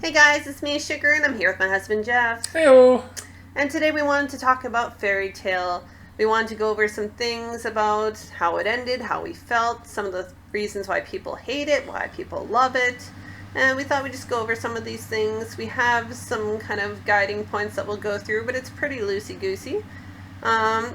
Hey guys, it's me, Sugar, and I'm here with my husband, Jeff. Heyo. And today we wanted to talk about Fairy Tale. We wanted to go over some things about how it ended, how we felt, some of the reasons why people hate it, why people love it. And we thought we'd just go over some of these things. We have some kind of guiding points that we'll go through, but it's pretty loosey-goosey.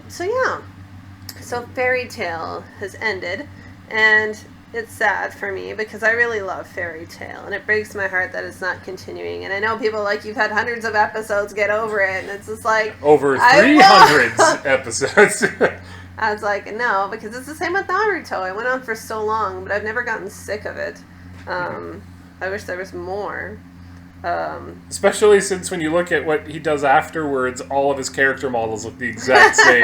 So Fairy Tale has ended, and it's sad for me because I really love Fairy Tale, and it breaks my heart that it's not continuing. And I know people like, you've had hundreds of episodes, get over it, and it's just like, over 300 episodes. I was like, no, because it's the same with Naruto. It went on for so long, but I've never gotten sick of it. I wish there was more. Especially since when you look at what he does afterwards, all of his character models look the exact same.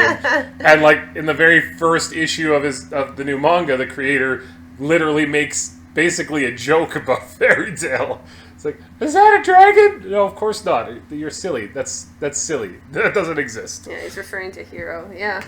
And like in the very first issue of the new manga, the creator literally makes basically a joke about Fairy Tale. It's like, is that a dragon? No, of course not. You're silly. That's silly. That doesn't exist. Yeah, he's referring to Hero. Yeah.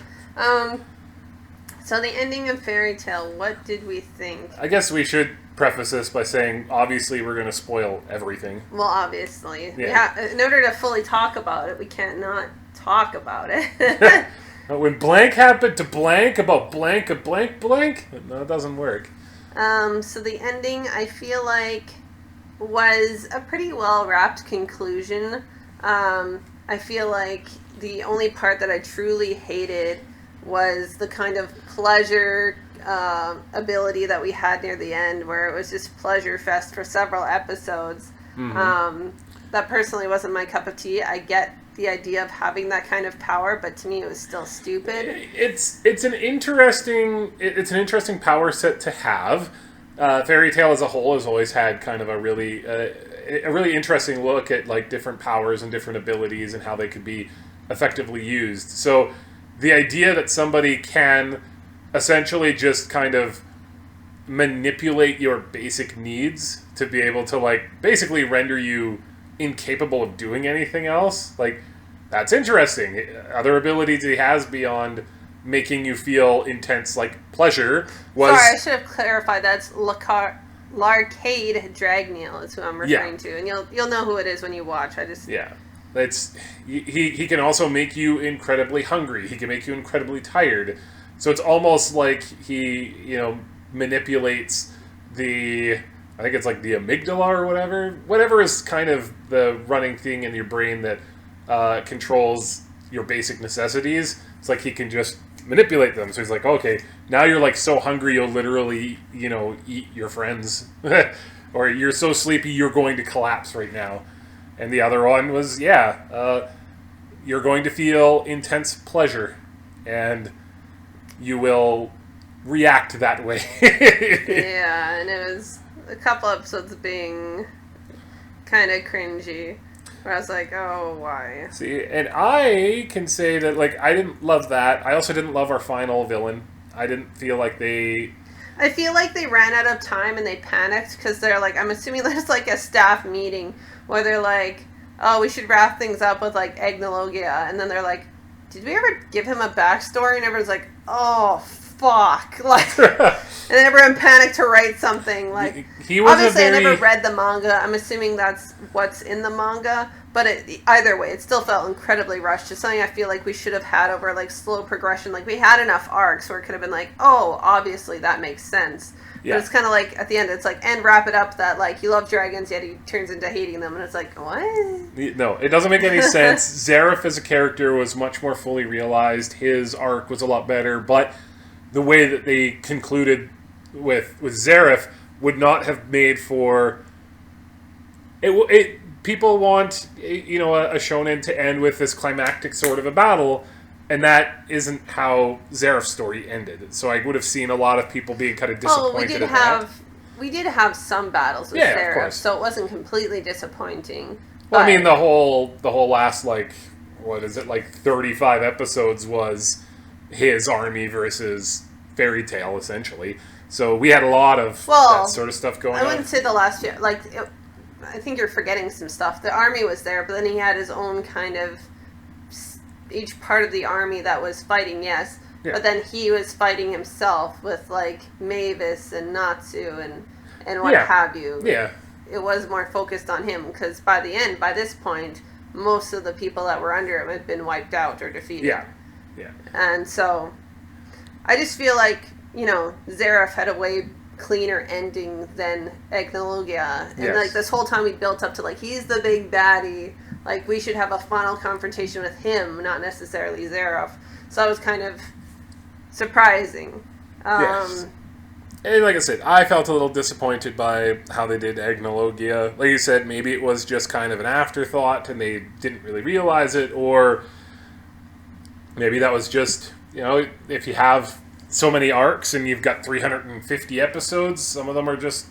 So the ending of Fairy Tale, what did we think? I guess we should preface this by saying, obviously, we're going to spoil everything. Well, obviously. Yeah. In order to fully talk about it, we can't not talk about it. When blank happened to blank about blank of blank blank, no, it doesn't work. So the ending, I feel like, was a pretty well-wrapped conclusion. I feel like the only part that I truly hated was the kind of pleasure ability that we had near the end, where it was just pleasure fest for several episodes. That personally wasn't my cup of tea. I get the idea of having that kind of power, but to me it was still stupid. It's an interesting power set to have. Fairy Tale as a whole has always had kind of a really interesting look at like different powers and different abilities and how they could be effectively used. So the idea that somebody can essentially just kind of manipulate your basic needs to be able to like basically render you incapable of doing anything else, like, that's interesting. Other abilities he has beyond making you feel intense like pleasure was... Sorry, I should have clarified. That's Larcade Dragneel is who I'm referring to, and you'll know who it is when you watch. It's he can also make you incredibly hungry. He can make you incredibly tired. So it's almost like he, manipulates I think it's like the amygdala or whatever is kind of the running thing in your brain that controls your basic necessities. It's like he can just manipulate them. So he's like, okay, now you're like so hungry you'll literally, eat your friends. Or you're so sleepy you're going to collapse right now. And the other one was, you're going to feel intense pleasure. And you will react that way. Yeah, and it was a couple episodes being kind of cringy, where I was like, oh, why? See, and I can say that, like, I didn't love that. I also didn't love our final villain. I didn't feel like I feel like they ran out of time and they panicked because they're like, I'm assuming there's like a staff meeting where they're like, oh, we should wrap things up with like Agnologia, and then they're like, did we ever give him a backstory? And everyone's like, oh, fuck. Like, and then everyone panicked to write something. Like, he was obviously I never read the manga. I'm assuming that's what's in the manga. But either way, it still felt incredibly rushed. Just something I feel like we should have had over, like, slow progression. Like, we had enough arcs where it could have been like, oh, obviously that makes sense. Yeah. But it's kind of like, at the end, it's like, and wrap it up that, like, you love dragons, yet he turns into hating them. And it's like, what? No, it doesn't make any sense. Zareth as a character was much more fully realized. His arc was a lot better. But the way that they concluded with Zareth would not have made for... People want, a shonen to end with this climactic sort of a battle, and that isn't how Zareth's story ended. So I would have seen a lot of people being kind of disappointed We did have some battles with Zareth, so it wasn't completely disappointing. Well, I mean, the whole last, like, what is it, like 35 episodes was his army versus Fairy Tale, essentially. So we had a lot of that sort of stuff going on. I wouldn't say the last few, like... I think you're forgetting some stuff. The army was there, but then he had his own kind of... Each part of the army that was fighting, yes. Yeah. But then he was fighting himself with, like, Mavis and Natsu and what have you. Yeah. it was more focused on him, because by this point, most of the people that were under him had been wiped out or defeated. Yeah. And so, I just feel like, Zareth had a way cleaner ending than Agnologia. And, like, this whole time we built up to, like, he's the big baddie. Like, we should have a final confrontation with him, not necessarily Zareth. So, that was kind of surprising. Yes. And like I said, I felt a little disappointed by how they did Agnologia. Like you said, maybe it was just kind of an afterthought and they didn't really realize it, or maybe that was just, if you have so many arcs and you've got 350 episodes, some of them are just,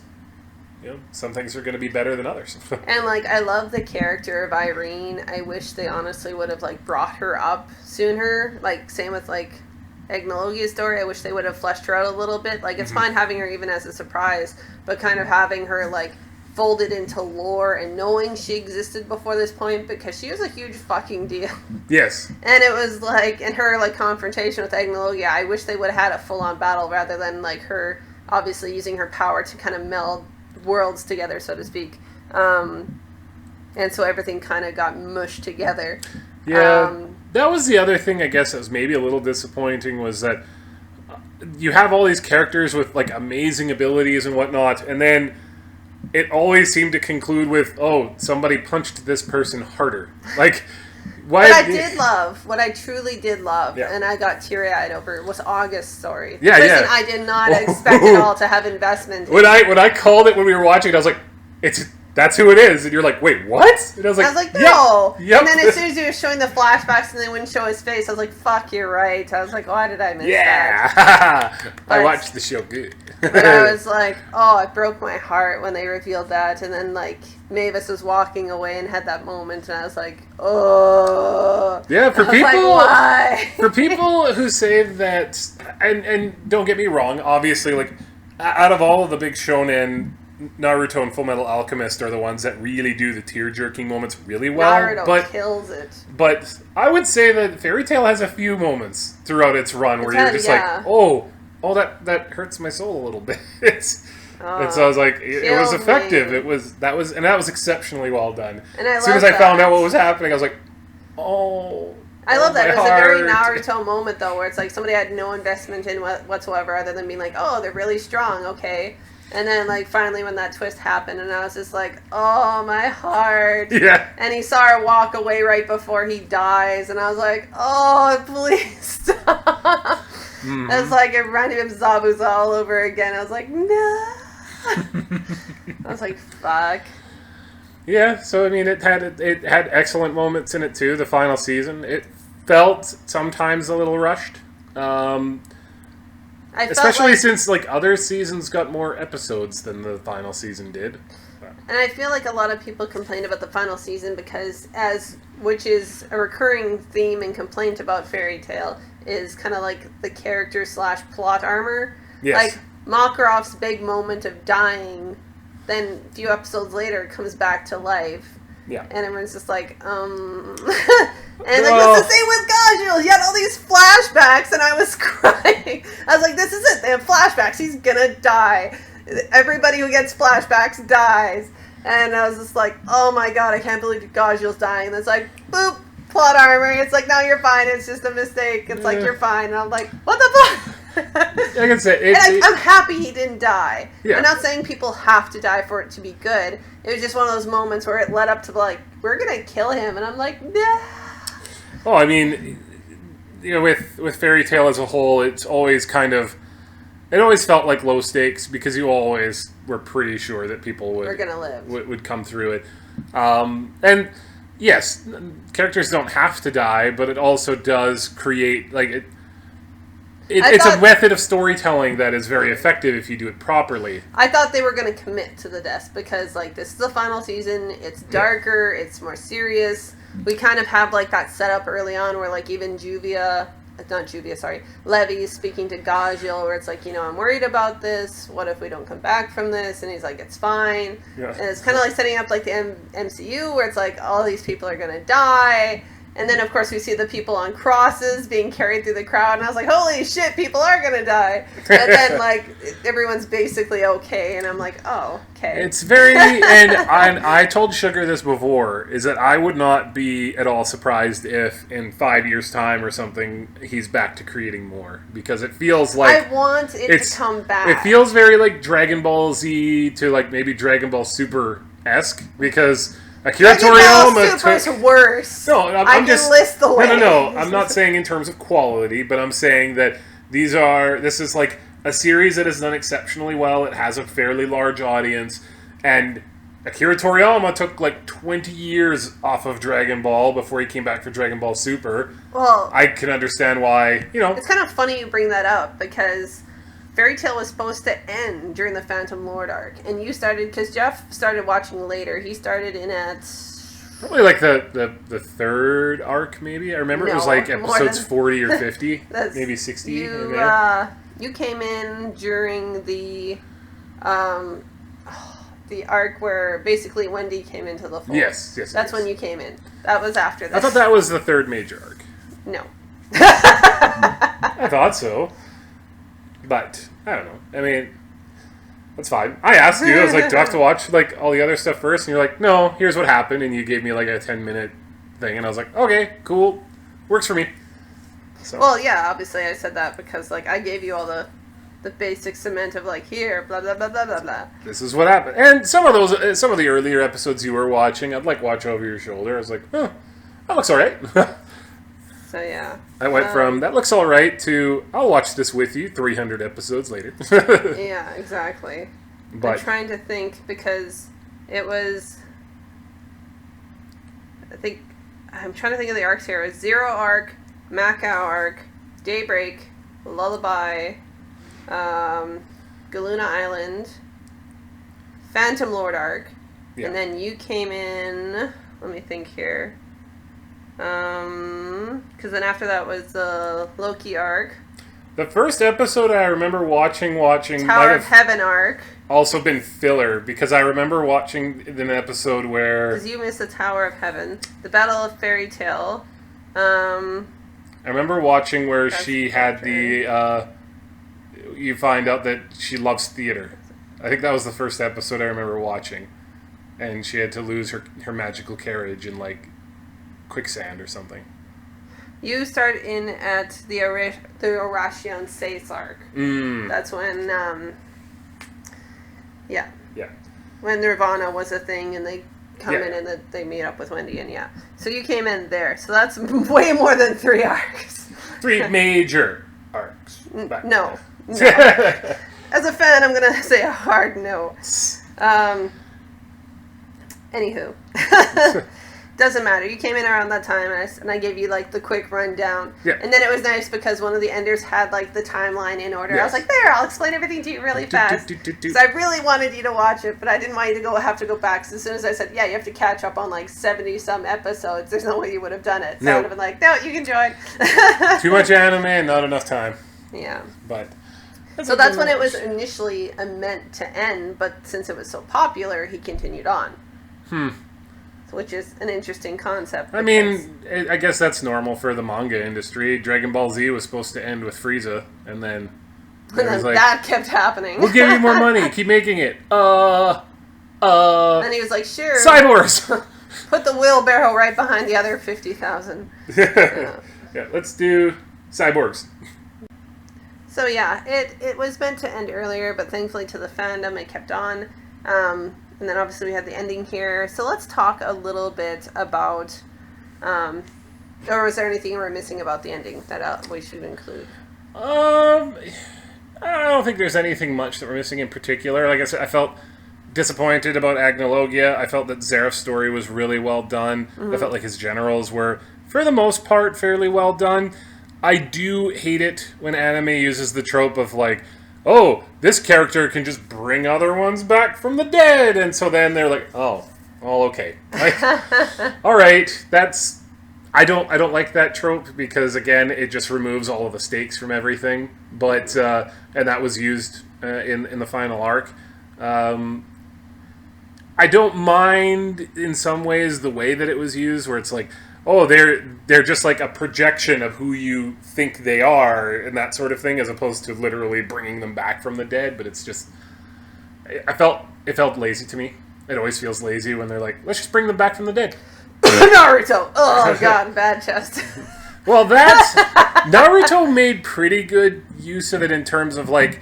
some things are going to be better than others. And, like, I love the character of Irene. I wish they honestly would have, like, brought her up sooner. Like, same with, like, Agnologia's story. I wish they would have fleshed her out a little bit. Like, it's fine having her even as a surprise, but kind of having her, like, folded into lore and knowing she existed before this point, because she was a huge fucking deal. Yes. And it was, like, in her, like, confrontation with Agnologia, I wish they would have had a full-on battle rather than, like, her obviously using her power to kind of meld worlds together, so to speak. And so everything kind of got mushed together. Yeah. That was the other thing, I guess, that was maybe a little disappointing, was that you have all these characters with, like, amazing abilities and whatnot, and then it always seemed to conclude with, oh, somebody punched this person harder. Like, why? What I truly did love, and I got teary-eyed over, was August's story. Yeah, Listen, I did not expect at all to have investment. When I called it when we were watching it, I was like, that's who it is. And you're like, wait, what? And I was like, no. Yep. And then as soon as he was showing the flashbacks and they wouldn't show his face, I was like, fuck, you're right. I was like, why did I miss that? Yeah. I watched the show good. But I was like, oh, it broke my heart when they revealed that. And then, like, Mavis was walking away and had that moment, and I was like, oh. Yeah, for people, like, why? For people who say that, and don't get me wrong, obviously, like, out of all of the big shonen, Naruto and Fullmetal Alchemist are the ones that really do the tear-jerking moments really well. Naruto kills it. But I would say that Fairy Tail has a few moments throughout its run where you're just like, oh, that hurts my soul a little bit. And so I was like, it was effective. That was exceptionally well done. And as soon as I found out what was happening, I was like, oh. I love that. It was a very Naruto moment, though, where it's like somebody had no investment in whatsoever other than being like, oh, they're really strong, okay. And then, like, finally when that twist happened, and I was just like, oh, my heart. Yeah. And he saw her walk away right before he dies, and I was like, oh, please stop. Mm-hmm. It was like, it reminded me of Zabuza all over again. I was like, no. I was like, fuck. Yeah, so, I mean, it had excellent moments in it, too, the final season. It felt sometimes a little rushed. Especially since, like, other seasons got more episodes than the final season did. And I feel like a lot of people complained about the final season because, which is a recurring theme and complaint about Fairy Tail, is kind of like the character / plot armor. Yes. Like, Makarov's big moment of dying, then a few episodes later comes back to life. Yeah. And everyone's just like, And it's the same with Gajul. He had all these flashbacks, and I was crying. I was like, this is it. They have flashbacks. He's gonna die. Everybody who gets flashbacks dies. And I was just like, oh my god, I can't believe Gajul's dying. And it's like, boop, plot armor. It's like, no, you're fine. It's just a mistake. It's like, you're fine. And I'm like, what the fuck? I can say I'm happy he didn't die. Yeah. I'm not saying people have to die for it to be good. It was just one of those moments where it led up to, like, we're gonna kill him, and I'm like, nah. Oh, I mean, with Fairy Tail as a whole, it's always it always felt like low stakes because you always were pretty sure that people we're gonna live. would come through it. And yes, characters don't have to die, but it also does create, like, it's a method of storytelling that is very effective if you do it properly. I thought they were going to commit to the deaths because, like, this is the final season. It's darker. Yeah. It's more serious. We kind of have, like, that setup early on where, like, even Levy's speaking to Gajul where it's like, I'm worried about this. What if we don't come back from this? And he's like, it's fine. Yeah. And it's kind of like setting up, like, the MCU where it's like, all these people are going to die. And then, of course, we see the people on crosses being carried through the crowd, and I was like, holy shit, people are gonna die. And then, like, everyone's basically okay, and I'm like, oh, okay. It's very, and I told Sugar this before, is that I would not be at all surprised if in 5 years' time or something, he's back to creating more. Because it feels like... I want it to come back. It feels very like Dragon Ball Z to like maybe Dragon Ball Super-esque, because... Akira Toriyama Super's worse. No, I'm just can list the way. No. I'm not saying in terms of quality, but I'm saying that this is like a series that has done exceptionally well. It has a fairly large audience, and Akira Toriyama took like 20 years off of Dragon Ball before he came back for Dragon Ball Super. Well, I can understand why. It's kind of funny you bring that up because Fairy Tail was supposed to end during the Phantom Lord arc, and you started, because Jeff started watching later. He started in at probably like the third arc, maybe. I remember it was like episodes 40 or 50, maybe 60. You came in during the arc where basically Wendy came into the fold. Yes. That's when you came in. That was after this. I thought that was the third major arc. No. I thought so. But, I don't know. I mean, that's fine. I asked you, I was like, do I have to watch like all the other stuff first? And you're like, no, here's what happened. And you gave me like a 10-minute thing. And I was like, okay, cool. Works for me. So. Well, yeah, obviously I said that because like I gave you all the basic cement of like, here, blah, blah, blah, blah, blah, blah. This is what happened. And some of the earlier episodes you were watching, I'd like watch over your shoulder. I was like, that looks all right. So, yeah. I went from, that looks all right, to, I'll watch this with you 300 episodes later. Yeah, exactly. But, I'm trying to think, because it was, I'm trying to think of the arcs here. It was Zero arc, Macau arc, Daybreak, Lullaby, Galuna Island, Phantom Lord arc, and then you came in, let me think here. Because then after that was the Loki arc. The first episode I remember watching Tower of Heaven arc. Also been filler, because I remember watching an episode where... Because you missed the Tower of Heaven. The Battle of Fairy Tail. I remember watching where she had the... you find out that she loves theater. I think that was the first episode I remember watching. And she had to lose her magical carriage in, like, quicksand or something. You start in at the Oration Seis arc. That's when, when Nirvana was a thing and they come in and they meet up with Wendy and So you came in there. So that's way more than 3 arcs. 3 major arcs. No. As a fan, I'm going to say a hard no. Anywho. Doesn't matter. You came in around that time, and I gave you, like, the quick rundown. Yeah. And then it was nice because one of the enders had, like, the timeline in order. Yes. I was like, there, I'll explain everything to you really fast. Because I really wanted you to watch it, but I didn't want you to have to go back. So as soon as I said, yeah, you have to catch up on, like, 70-some episodes, there's no way you would have done it. So I would have been like, no, you can join. Too much anime and not enough time. Yeah. But... So that's when it was initially meant to end, but since it was so popular, he continued on. Which is an interesting concept. I mean, I guess that's normal for the manga industry. Dragon Ball Z was supposed to end with Frieza, and then that kept happening. We'll give you more money. Keep making it. And he was like, sure. Cyborgs! Put the wheelbarrow right behind the other 50,000. Yeah, let's do cyborgs. So yeah, it was meant to end earlier, but thankfully to the fandom, it kept on. And then obviously we had the ending here. So let's talk a little bit about, or was there anything we're missing about the ending that we should include? I don't think there's anything much that we're missing in particular. Like I said, I felt disappointed about Agnologia. I felt that Zeref's story was really well done. I felt like his generals were, for the most part, fairly well done. I do hate it when anime uses the trope of like, oh, this character can just bring other ones back from the dead, and so then they're like, oh, all okay. All right, that's... I don't like that trope because, again, it just removes all of the stakes from everything. But and that was used in the final arc. I don't mind, in some ways, the way that it was used, where it's like, oh, they're just like a projection of who you think they are and that sort of thing, as opposed to literally bringing them back from the dead. But it's just, it felt lazy to me. It always feels lazy when they're like, let's just bring them back from the dead. Naruto. Oh god, bad chest. Well, that's Naruto made pretty good use of it in terms of like,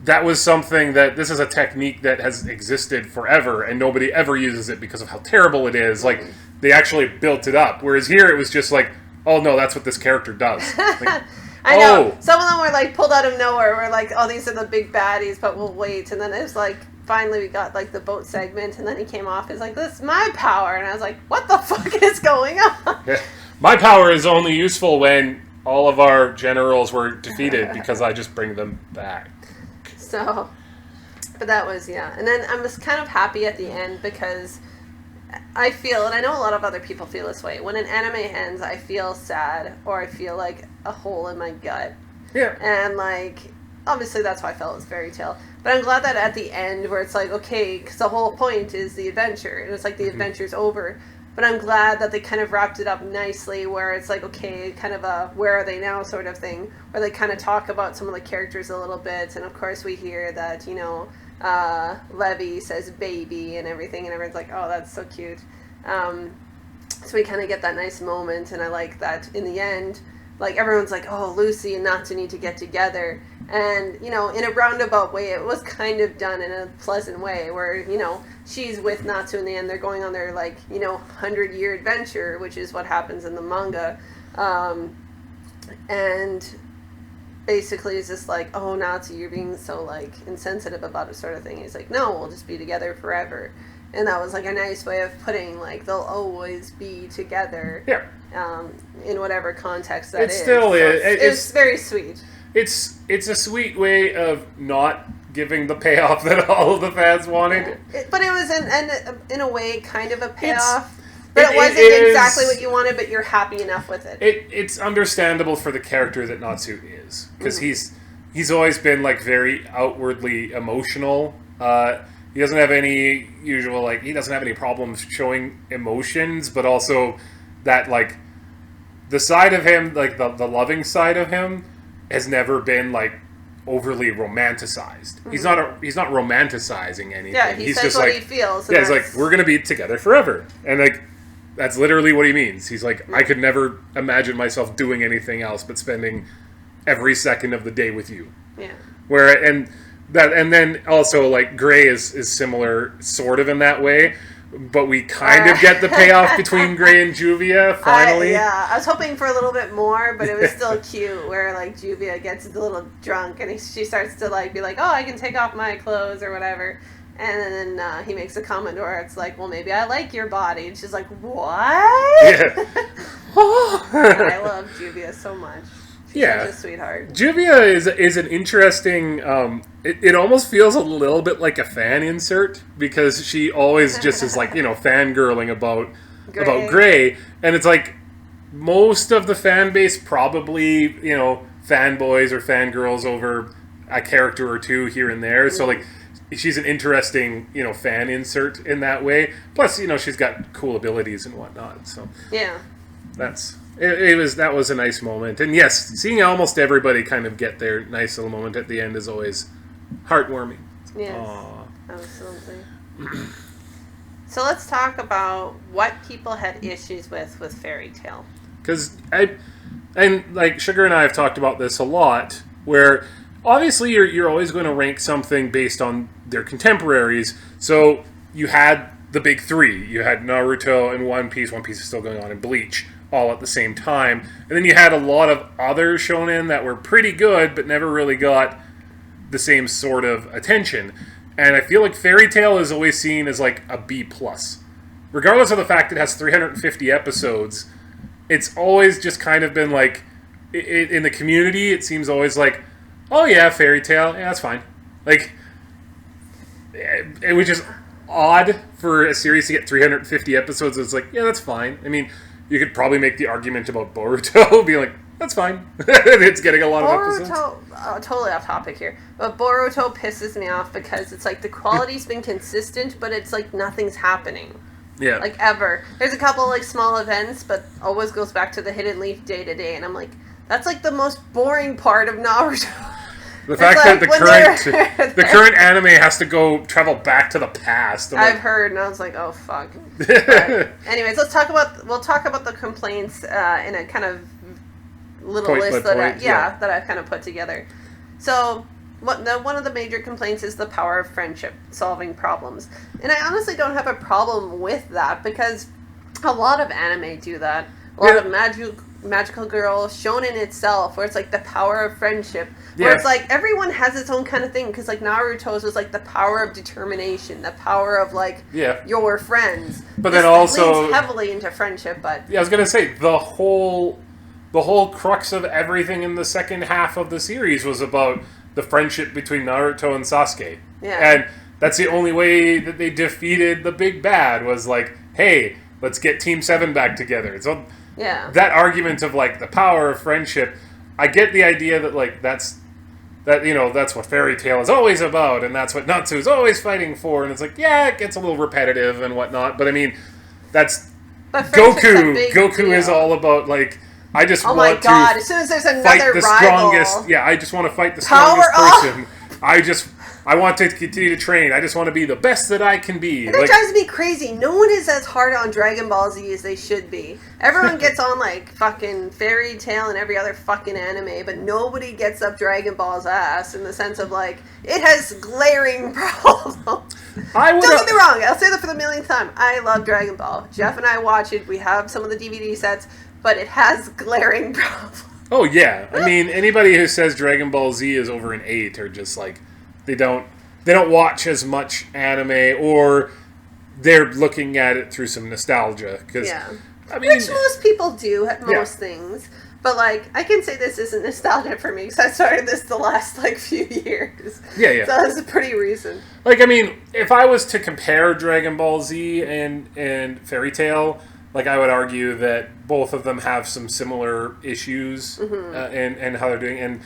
that was something that this is a technique that has existed forever and nobody ever uses it because of how terrible it is. Like, they actually built it up. Whereas here it was just like, oh no, that's what this character does. Like, I know. Some of them were like pulled out of nowhere. We're like, oh, these are the big baddies, but we'll wait. And then it was like, finally we got like the boat segment, and then he came off. He's like, this is my power. And I was like, what the fuck is going on? Yeah. My power is only useful when all of our generals were defeated because I just bring them back. So, but that was, yeah. And then I was kind of happy at the end because I feel, and I know a lot of other people feel this way, when an anime ends, I feel sad or I feel like a hole in my gut. Yeah. And like, obviously that's how I felt with Fairy Tail. But I'm glad that at the end where it's like, okay, because the whole point is the adventure. And it's like the adventure's over. But I'm glad that they kind of wrapped it up nicely where it's like, okay, kind of a where are they now sort of thing. Where they kind of talk about some of the characters a little bit. And of course we hear that, you know, Levi says baby and everything. And everyone's like, oh, that's so cute. So we kind of get that nice moment. And I like that in the end, like everyone's like, oh, Lucy and Natsu need to get together. And, you know, in a roundabout way, it was kind of done in a pleasant way where, you know, she's with Natsu in the end. They're going on their, like, you know, 100-year adventure, which is what happens in the manga. And basically it's just like, oh, Natsu, you're being so, like, insensitive about it sort of thing. He's like, no, we'll just be together forever. And that was, like, a nice way of putting, like, they'll always be together. Yeah. In whatever context that it is. Still is. It's very sweet. It's a sweet way of not giving the payoff that all of the fans wanted. But it was in a way kind of a payoff. But it wasn't exactly what you wanted, but you're happy enough with it. It's understandable for the character that Natsu is. Because he's always been like very outwardly emotional. He doesn't have any usual, like, he doesn't have any problems showing emotions, but also that, like, the side of him, like the loving side of him, has never been like overly romanticized. Mm-hmm. He's not romanticizing anything. Yeah, he's says just what like, he feels. Yeah, he's like, we're gonna be together forever, and like that's literally what he means. He's like, I could never imagine myself doing anything else but spending every second of the day with you. Yeah. And then also like Gray is similar sort of in that way. But we kind of get the payoff between Gray and Juvia, finally. I was hoping for a little bit more, but it was still cute, where, like, Juvia gets a little drunk, and she starts to, like, be like, oh, I can take off my clothes, or whatever. And then he makes a comment where it's like, well, maybe I like your body. And she's like, what? Yeah. I love Juvia so much. She's such a sweetheart. Juvia is an interesting. It almost feels a little bit like a fan insert because she always just is like, you know, fangirling about Gray, and it's like most of the fan base probably, you know, fanboys or fangirls over a character or two here and there. So like, she's an interesting, you know, fan insert in that way. Plus, you know, she's got cool abilities and whatnot. So yeah, that was a nice moment. And yes, seeing almost everybody kind of get their nice little moment at the end is always heartwarming. Yes. Aww. Absolutely. So let's talk about what people had issues with Fairy Tail. Because like Sugar and I have talked about this a lot, where obviously you're always going to rank something based on their contemporaries. So you had the big three. You had Naruto and One Piece. One Piece is still going on in Bleach, all at the same time. And then you had a lot of other shonen that were pretty good, but never really got the same sort of attention. And I feel like Fairy Tail is always seen as like a B+. Regardless of the fact it has 350 episodes, it's always just kind of been like, in the community, it seems always like, oh yeah, Fairy Tail, yeah, that's fine. Like, it was just odd for a series to get 350 episodes. It's like, yeah, that's fine. I mean, you could probably make the argument about Boruto, being like, that's fine. It's getting a lot of episodes. Totally off topic here, but Boruto pisses me off because it's like the quality's been consistent, but it's like nothing's happening. Yeah. Like, ever. There's a couple, like, small events, but always goes back to the Hidden Leaf day-to-day, and I'm like, that's, like, the most boring part of Naruto. The fact that the current anime has to go travel back to the past. I've heard, and I was like, oh, fuck. But anyways, we'll talk about the complaints in a kind of little list that I kind of put together. So, one of the major complaints is the power of friendship solving problems. And I honestly don't have a problem with that, because a lot of anime do that. A lot of magical girl shonen itself, where it's like the power of friendship, where it's like everyone has its own kind of thing, because like Naruto's was like the power of determination, the power of like your friends, but then also leans heavily into friendship. But I was gonna say the whole crux of everything in the second half of the series was about the friendship between Naruto and Sasuke, and that's the only way that they defeated the big bad, was like, hey, let's get Team 7 back together. So that argument of like the power of friendship, I get the idea that like that's what Fairy Tail is always about, and that's what Natsu is always fighting for, and it's like, it gets a little repetitive and whatnot, but I mean, that's Goku is all about like, I just want to as soon as there's another fight the rival, strongest. I just want to fight the strongest person. I want to continue to train. I just want to be the best that I can be. And that drives me crazy. No one is as hard on Dragon Ball Z as they should be. Everyone gets on like fucking Fairy Tail and every other fucking anime, but nobody gets up Dragon Ball's ass in the sense of like, it has glaring problems. Don't get me wrong. I'll say that for the millionth time. I love Dragon Ball. Jeff and I watch it. We have some of the DVD sets, but it has glaring problems. Oh yeah. I mean, anybody who says Dragon Ball Z is over an 8 are just like, they don't watch as much anime, or they're looking at it through some nostalgia. Cause, I mean, which most people do at most things. But, like, I can say this isn't nostalgia for me, because I started this the last, like, few years. Yeah. So that's a pretty recent. Like, I mean, if I was to compare Dragon Ball Z and Fairy Tail, like, I would argue that both of them have some similar issues and how they're doing. And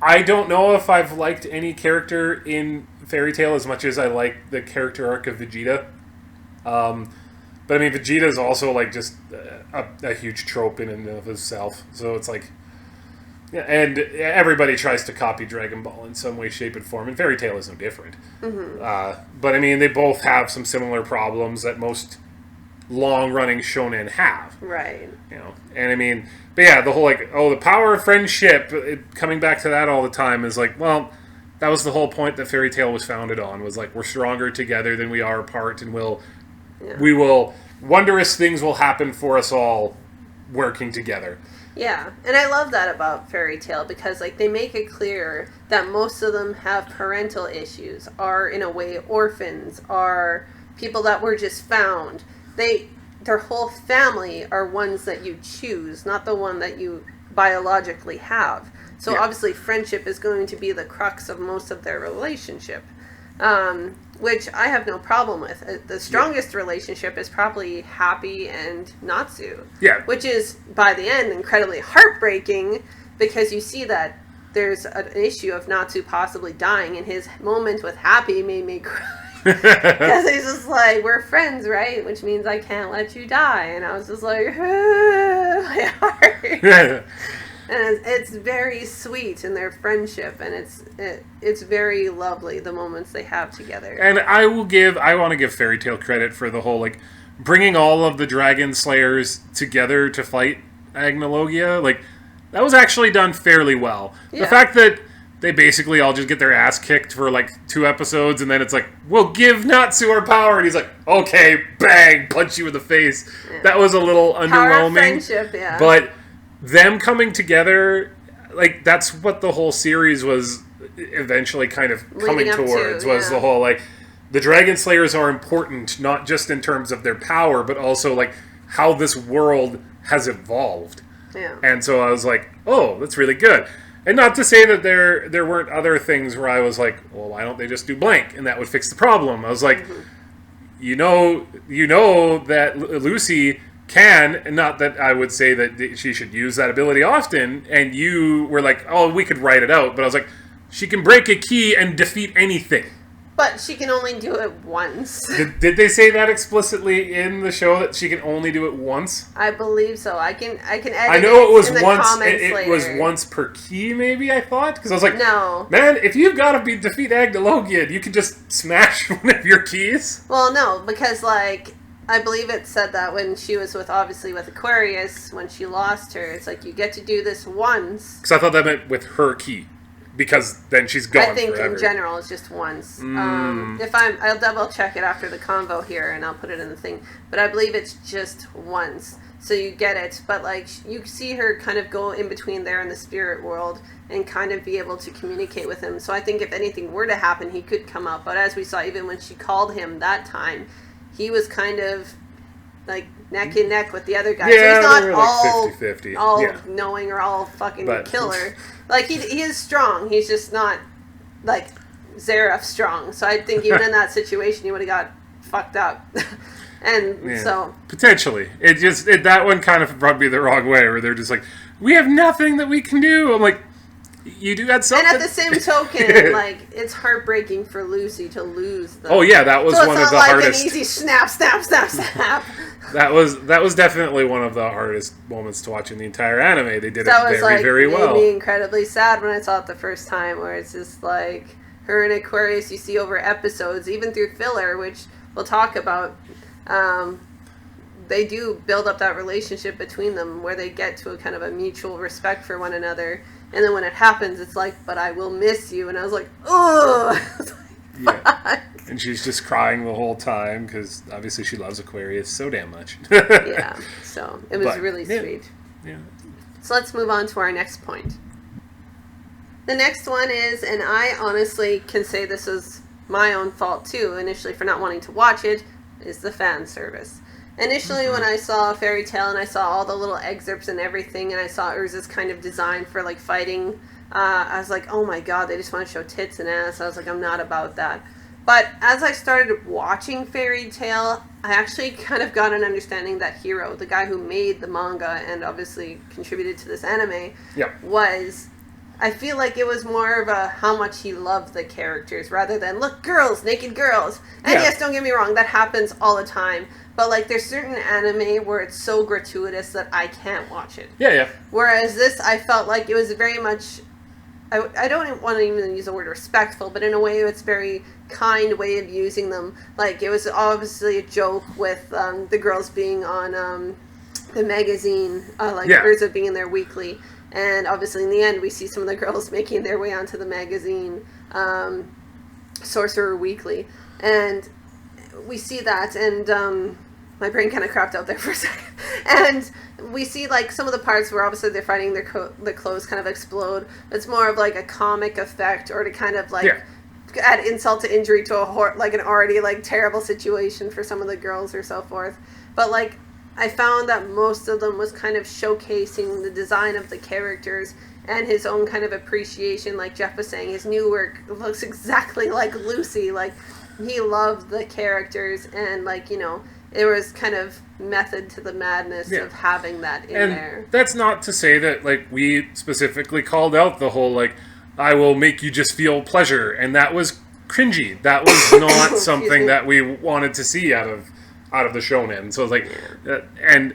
I don't know if I've liked any character in Fairy Tail as much as I like the character arc of Vegeta. But I mean, Vegeta is also like just a huge trope in and of itself. So it's like, and everybody tries to copy Dragon Ball in some way, shape, and form, and Fairy Tail is no different. But I mean, they both have some similar problems that most long-running shonen have. Right. And I mean, but yeah, the whole like, the power of friendship, coming back to that all the time is like, well, that was the whole point that Fairy Tail was founded on, was like, we're stronger together than we are apart, and we will, wondrous things will happen for us all working together. Yeah, and I love that about Fairy Tail, because like they make it clear that most of them have parental issues, are in a way orphans, are people that were just found. Their whole family are ones that you choose, not the one that you biologically have. So obviously friendship is going to be the crux of most of their relationship, which I have no problem with. The strongest relationship is probably Happy and Natsu, which is, by the end, incredibly heartbreaking, because you see that there's an issue of Natsu possibly dying, and his moment with Happy made me cry. Because he's just like, we're friends, right? Which means I can't let you die. And I was just like, my heart. And it's very sweet in their friendship, and it's very lovely, the moments they have together. And I want to give Fairy Tail credit for the whole, like, bringing all of the Dragon Slayers together to fight Agnologia. Like, that was actually done fairly well. The fact that they basically all just get their ass kicked for like 2 episodes, and then it's like, we'll give Natsu our power, and he's like, okay, bang, punch you in the face. That was a little underwhelming. Friendship, but them coming together, like, that's what the whole series was eventually kind of coming towards, was the whole, like, the Dragon Slayers are important, not just in terms of their power, but also, like, how this world has evolved. And so I was like, oh, that's really good. And not to say that there weren't other things where I was like, well, why don't they just do blank, and that would fix the problem. I was like, you know that Lucy can, and not that I would say that she should use that ability often, and you were like, oh, we could write it out, but I was like, she can break a key and defeat anything. But she can only do it once. Did they say that explicitly in the show that she can only do it once? I believe so. I can edit. I know it was in the once. comments It later. was once per key, maybe. I thought because I was like, no, man, if you've got to defeat Agdalogian, you can just smash one of your keys. Well, no, because like I believe it said that when she was with Aquarius, when she lost her, it's like you get to do this once. Because I thought that meant with her key. Because then she's gone I think forever. in general it's just once. I'll double check it after the convo here and I'll put it in the thing. But I believe it's just once. So you get it. But like you see her kind of go in between there in the spirit world and kind of be able to communicate with him. So I think if anything were to happen, he could come out. But as we saw, even when she called him that time, he was kind of like neck and neck with the other guy. Yeah, so he's they were not like 50-50. all Yeah. knowing or all fucking But- killer. Like he is strong. He's just not like Zareth strong. So I think even in that situation, he would have got fucked up. And Yeah. so Potentially. That one kind of rubbed me the wrong way, where they're just like, we have nothing that we can do. I'm like, you do got something. and at the same token, like it's heartbreaking for Lucy to lose them. Oh yeah, that was so it's one not of the like hardest. an easy snap. That was definitely one of the hardest moments to watch in the entire anime. They did That it was very, like very made well. me incredibly sad when I saw it the first time, where it's just like her and Aquarius you see over episodes, even through filler, which we'll talk about. They do build up that relationship between them where they get to a kind of a mutual respect for one another. And then when it happens, it's like, but I will miss you. And I was like, oh. Yeah. And she's just crying the whole time because obviously she loves Aquarius so damn much. Yeah. So it was really sweet. Yeah. So let's move on to our next point. The next one is, and I honestly can say this was my own fault too, initially for not wanting to watch it, is the fan service. Initially, when I saw Fairy Tail and I saw all the little excerpts and everything, and I saw Urza's kind of design for like fighting, I was like, oh my god, they just want to show tits and ass. I was like, I'm not about that. But as I started watching Fairy Tail, I actually kind of got an understanding that Hiro, the guy who made the manga and obviously contributed to this anime, was... I feel like it was more of a how much he loved the characters rather than, look, girls, naked girls. And yes, don't get me wrong, that happens all the time. But like there's certain anime where it's so gratuitous that I can't watch it. Yeah. Whereas this, I felt like it was very much, I don't want to even use the word respectful, but in a way it's very kind way of using them. Like it was obviously a joke with the girls being on the magazine, Urza being in there weekly. And obviously in the end we see some of the girls making their way onto the magazine, Sorcerer Weekly. And we see that, and my brain kind of crapped out there for a second. And we see like some of the parts where obviously they're fighting, their clothes kind of explode. It's more of like a comic effect, or to kind of like add insult to injury to like an already like terrible situation for some of the girls or so forth. But like I found that most of them was kind of showcasing the design of the characters and his own kind of appreciation. Like Jeff was saying, his new work looks exactly like Lucy. Like, he loved the characters, and like, you know, there was kind of method to the madness of having that in there. That's not to say that, like, we specifically called out the whole, like, I will make you just feel pleasure, and that was cringy. That was not something that we wanted to see out of the shonen. So it's like, and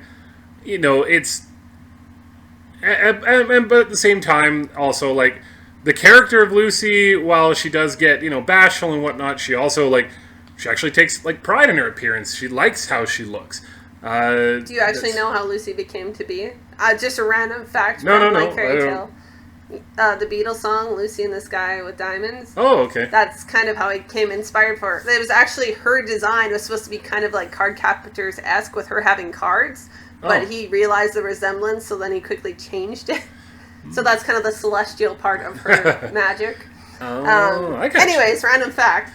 you know, it's, but at the same time, also like the character of Lucy, while she does get, you know, bashful and whatnot, she also like, she actually takes like pride in her appearance. She likes how she looks. Do you actually know how Lucy became to be? Just a random fact. No. Like Fairy Tale. The Beatles song, Lucy in the Sky with Diamonds. Oh, okay. That's kind of how it came inspired for her. It was actually her design was supposed to be kind of like Card Captors-esque with her having cards, but he realized the resemblance, so then he quickly changed it. So that's kind of the celestial part of her magic. I got anyways, random fact.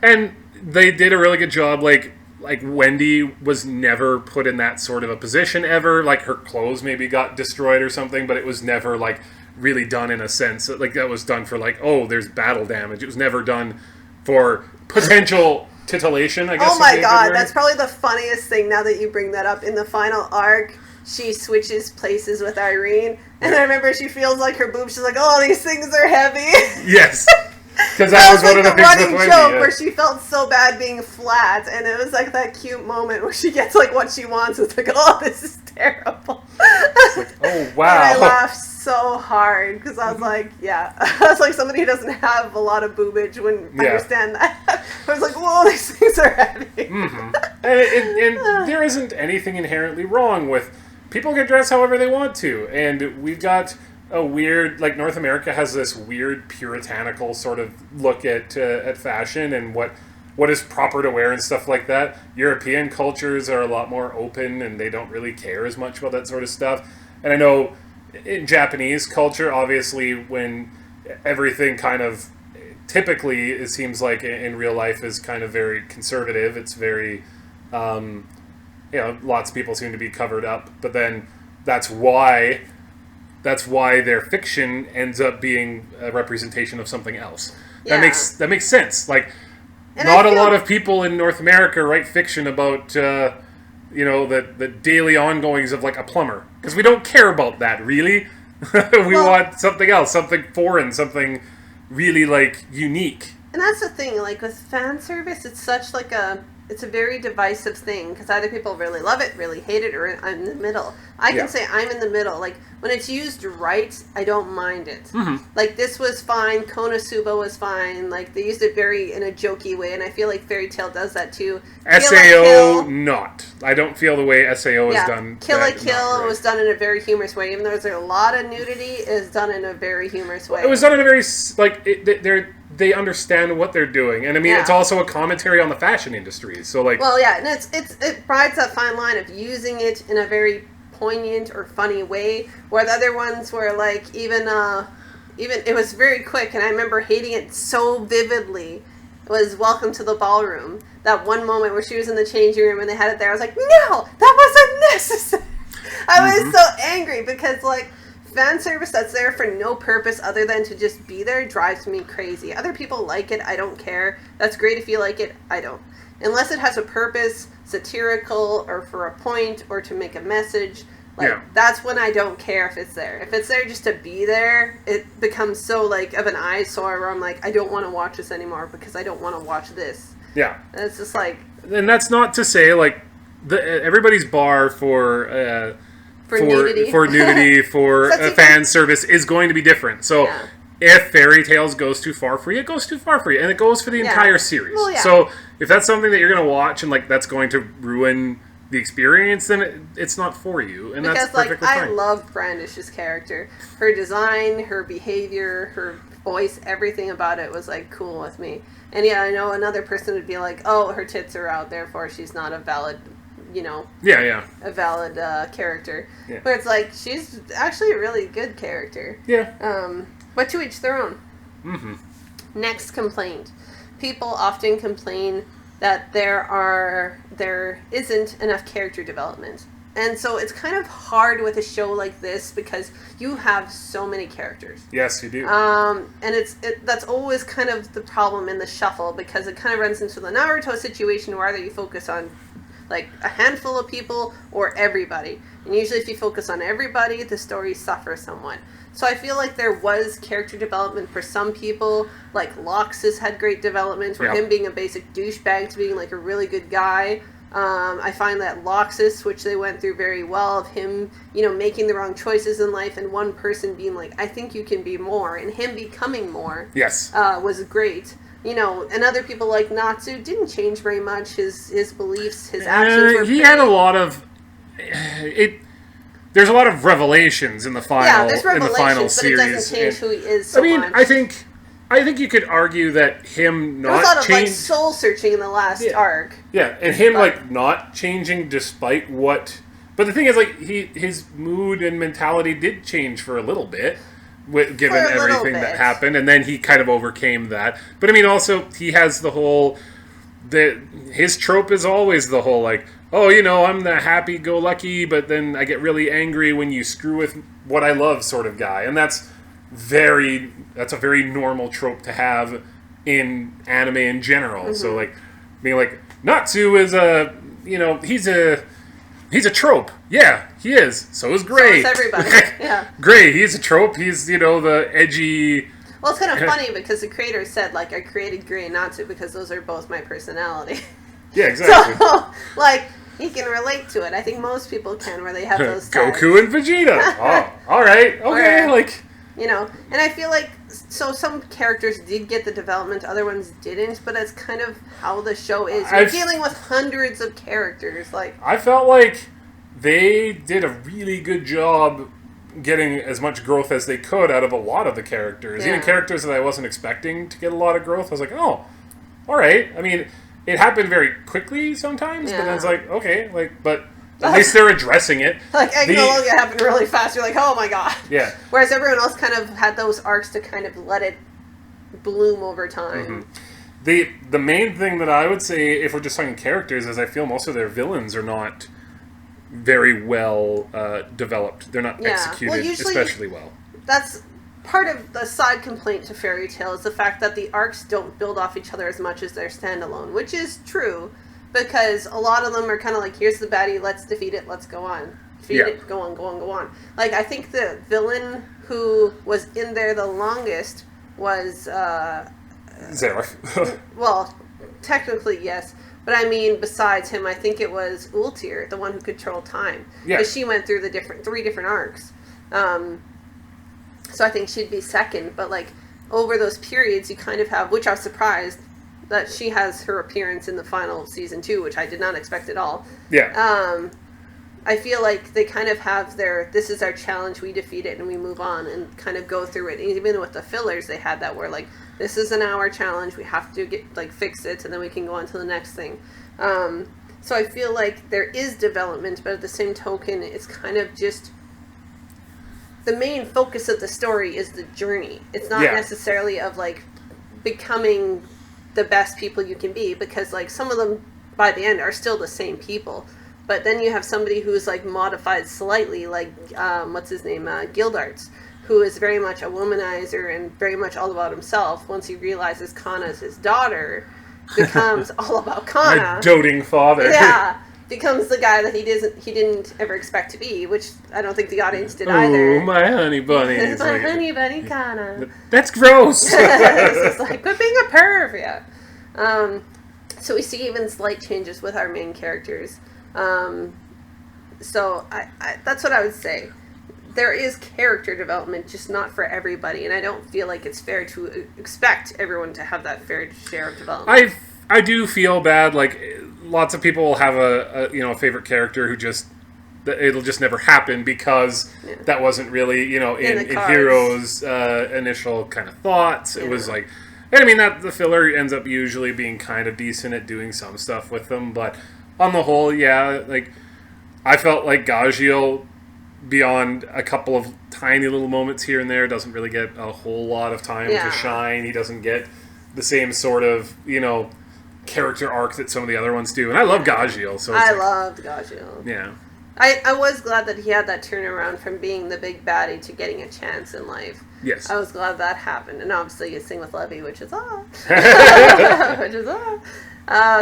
and they did a really good job, like Wendy was never put in that sort of a position ever. Like her clothes maybe got destroyed or something, but it was never like really done in a sense like that was done for like, oh, there's battle damage. It was never done for potential titillation, I guess. Oh my god, that's probably the funniest thing now that you bring that up. In the final arc, she switches places with Irene, and I remember she feels like her boobs, she's like, oh, these things are heavy. Yes. Because that was one of the things with running Wendy. joke where she felt so bad being flat, and it was like that cute moment where she gets like what she wants. It's like, oh, this is terrible. It's like, oh wow! And I laughed so hard because I was like, yeah, I was like somebody who doesn't have a lot of boobage wouldn't understand that. I was like, whoa, these things are heavy. Mm-hmm. And there isn't anything inherently wrong with people can dress however they want to, and we've got a weird, like, North America has this weird puritanical sort of look at fashion and what is proper to wear and stuff like that. European cultures are a lot more open and they don't really care as much about that sort of stuff. And I know in Japanese culture, obviously, when everything kind of typically, it seems like in real life, is kind of very conservative. It's very, lots of people seem to be covered up. But then that's why their fiction ends up being a representation of something else. Yeah. That makes sense. Like, and not a lot of people in North America write fiction about the daily ongoings of like a plumber, because we don't care about that really. We want something else, something foreign, something really like unique. And that's the thing, like with fan service, it's such like it's a very divisive thing, because either people really love it, really hate it, or I'm in the middle. I can say I'm in the middle. Like, when it's used right, I don't mind it. Mm-hmm. Like, this was fine, Konosuba was fine, like, they used it very in a jokey way, and I feel like Fairy Tail does that too. SAO, not. I don't feel the way SAO is done. Kill la Kill was done in a very humorous way, even though there's a lot of nudity, is done in a very humorous way. It was done in a very, like, they understand what they're doing, and I mean, it's also a commentary on the fashion industry. So like, well, yeah, and it rides that fine line of using it in a very poignant or funny way, where the other ones were like even it was very quick, and I remember hating it so vividly. It was Welcome to the Ballroom. That one moment where she was in the changing room and they had it there, I was like, no, that wasn't necessary. I was so angry because like, fan service that's there for no purpose other than to just be there drives me crazy. Other people like it, I don't care. That's great if you like it, I don't. Unless it has a purpose, satirical, or for a point, or to make a message, like, that's when I don't care if it's there. If it's there just to be there, it becomes so, like, of an eyesore where I'm like, I don't want to watch this anymore because I don't want to watch this. Yeah. And it's just like... And that's not to say, like, everybody's bar for nudity, for fan service is going to be different. So if Fairy Tales goes too far for you, it goes too far for you, and it goes for the entire series. Well, so if that's something that you're going to watch and like that's going to ruin the experience, then it's not for you, and because, that's perfectly fine. I love Brandish's character, her design, her behavior, her voice, everything about it was like cool with me. And I know another person would be like, "Oh, her tits are out, therefore she's not a valid." A valid character. Yeah. But it's like, she's actually a really good character. Yeah. But to each their own. Mm-hmm. Next complaint. People often complain that there isn't enough character development. And so it's kind of hard with a show like this because you have so many characters. Yes, you do. And that's always kind of the problem in the shuffle, because it kind of runs into the Naruto situation where either you focus on like a handful of people or everybody. And usually if you focus on everybody, the story suffers somewhat. So I feel like there was character development for some people. Like Loxus had great development, from him being a basic douchebag to being like a really good guy. I find that Loxus, which they went through very well, of him, making the wrong choices in life and one person being like, I think you can be more, and him becoming more, was great. And other people like Natsu didn't change very much. His beliefs, his actions were had a lot of there's a lot of revelations in the final there's revelations, in the final but series. It doesn't change who he is so much. I think you could argue that him not there was a lot of like soul searching in the last arc. Yeah, and him like not changing despite what. But the thing is, like, his mood and mentality did change for a little bit, given everything that happened, and then he kind of overcame that. But I mean, also he has the whole. His trope is always the whole like, oh, I'm the happy-go-lucky, but then I get really angry when you screw with what I love sort of guy, and that's a very normal trope to have in anime in general. Mm-hmm. So like, being like, Natsu is he's a trope. Yeah, he is. So is Gray. So is everybody. Yeah. Gray, he's a trope. He's, the edgy Well, it's kind of funny because the creator said, like, I created Gray and Natsu because those are both my personality. Yeah, exactly. So, like, he can relate to it. I think most people can, where they have those sides. Goku and Vegeta. Oh, all right, okay, like, you know. And I feel like some characters did get the development, other ones didn't. But that's kind of how the show is. You're dealing with hundreds of characters. Like, I felt like they did a really good job getting as much growth as they could out of a lot of the characters. Even characters that I wasn't expecting to get a lot of growth. I was like, oh, all right. I mean, it happened very quickly sometimes, but then it's like, okay, like, but at least they're addressing it. Like, Agnologia happened really fast. You're like, oh my god. Yeah. Whereas everyone else kind of had those arcs to kind of let it bloom over time. Mm-hmm. The main thing that I would say, if we're just talking characters, is I feel most of their villains are not very well developed. They're not executed especially well. That's part of the side complaint to Fairy Tail, is the fact that the arcs don't build off each other as much as they're standalone, which is true, because a lot of them are kind of like, here's the baddie, let's defeat it, let's go on. Defeat it, go on, go on, go on. Like, I think the villain who was in there the longest was... Zeref. Well, technically, yes. But I mean, besides him, I think it was Ultir, the one who controlled time. Yeah. Because she went through the three different arcs. So I think she'd be second. But, like, over those periods, you kind of have, which I was surprised that she has her appearance in the final season 2, which I did not expect at all. Yeah. I feel like they kind of have this is our challenge, we defeat it, and we move on, and kind of go through it. And even with the fillers, they had that where, like, this is an hour challenge, we have to fix it, and then we can go on to the next thing. So I feel like there is development, but at the same token, it's kind of just... The main focus of the story is the journey. It's not necessarily of, like, becoming the best people you can be, because, like, some of them, by the end, are still the same people. But then you have somebody who's, like, modified slightly, like, what's his name, Gildarts, who is very much a womanizer and very much all about himself. Once he realizes Kana's his daughter, becomes all about Kana. My doting father. Yeah, becomes the guy that he didn't ever expect to be, which I don't think the audience did either. Oh, my honey bunny. It's my honey bunny Kana. That's gross. It's like, quit being a perv, yeah. So we see even slight changes with our main characters. So I that's what I would say. There is character development, just not for everybody, and I don't feel like it's fair to expect everyone to have that fair share of development. I do feel bad. Like, lots of people will have a favorite character who just it'll just never happen because that wasn't really in Hero's initial kind of thoughts. It was like, and I mean that the filler ends up usually being kind of decent at doing some stuff with them, but on the whole, like I felt like Gajiel, beyond a couple of tiny little moments here and there, doesn't really get a whole lot of time to shine. He doesn't get the same sort of, character arc that some of the other ones do. And I love Gajiel. So I loved Gajiel. Yeah. I was glad that he had that turnaround from being the big baddie to getting a chance in life. Yes. I was glad that happened. And obviously you sing with Levy, which is off.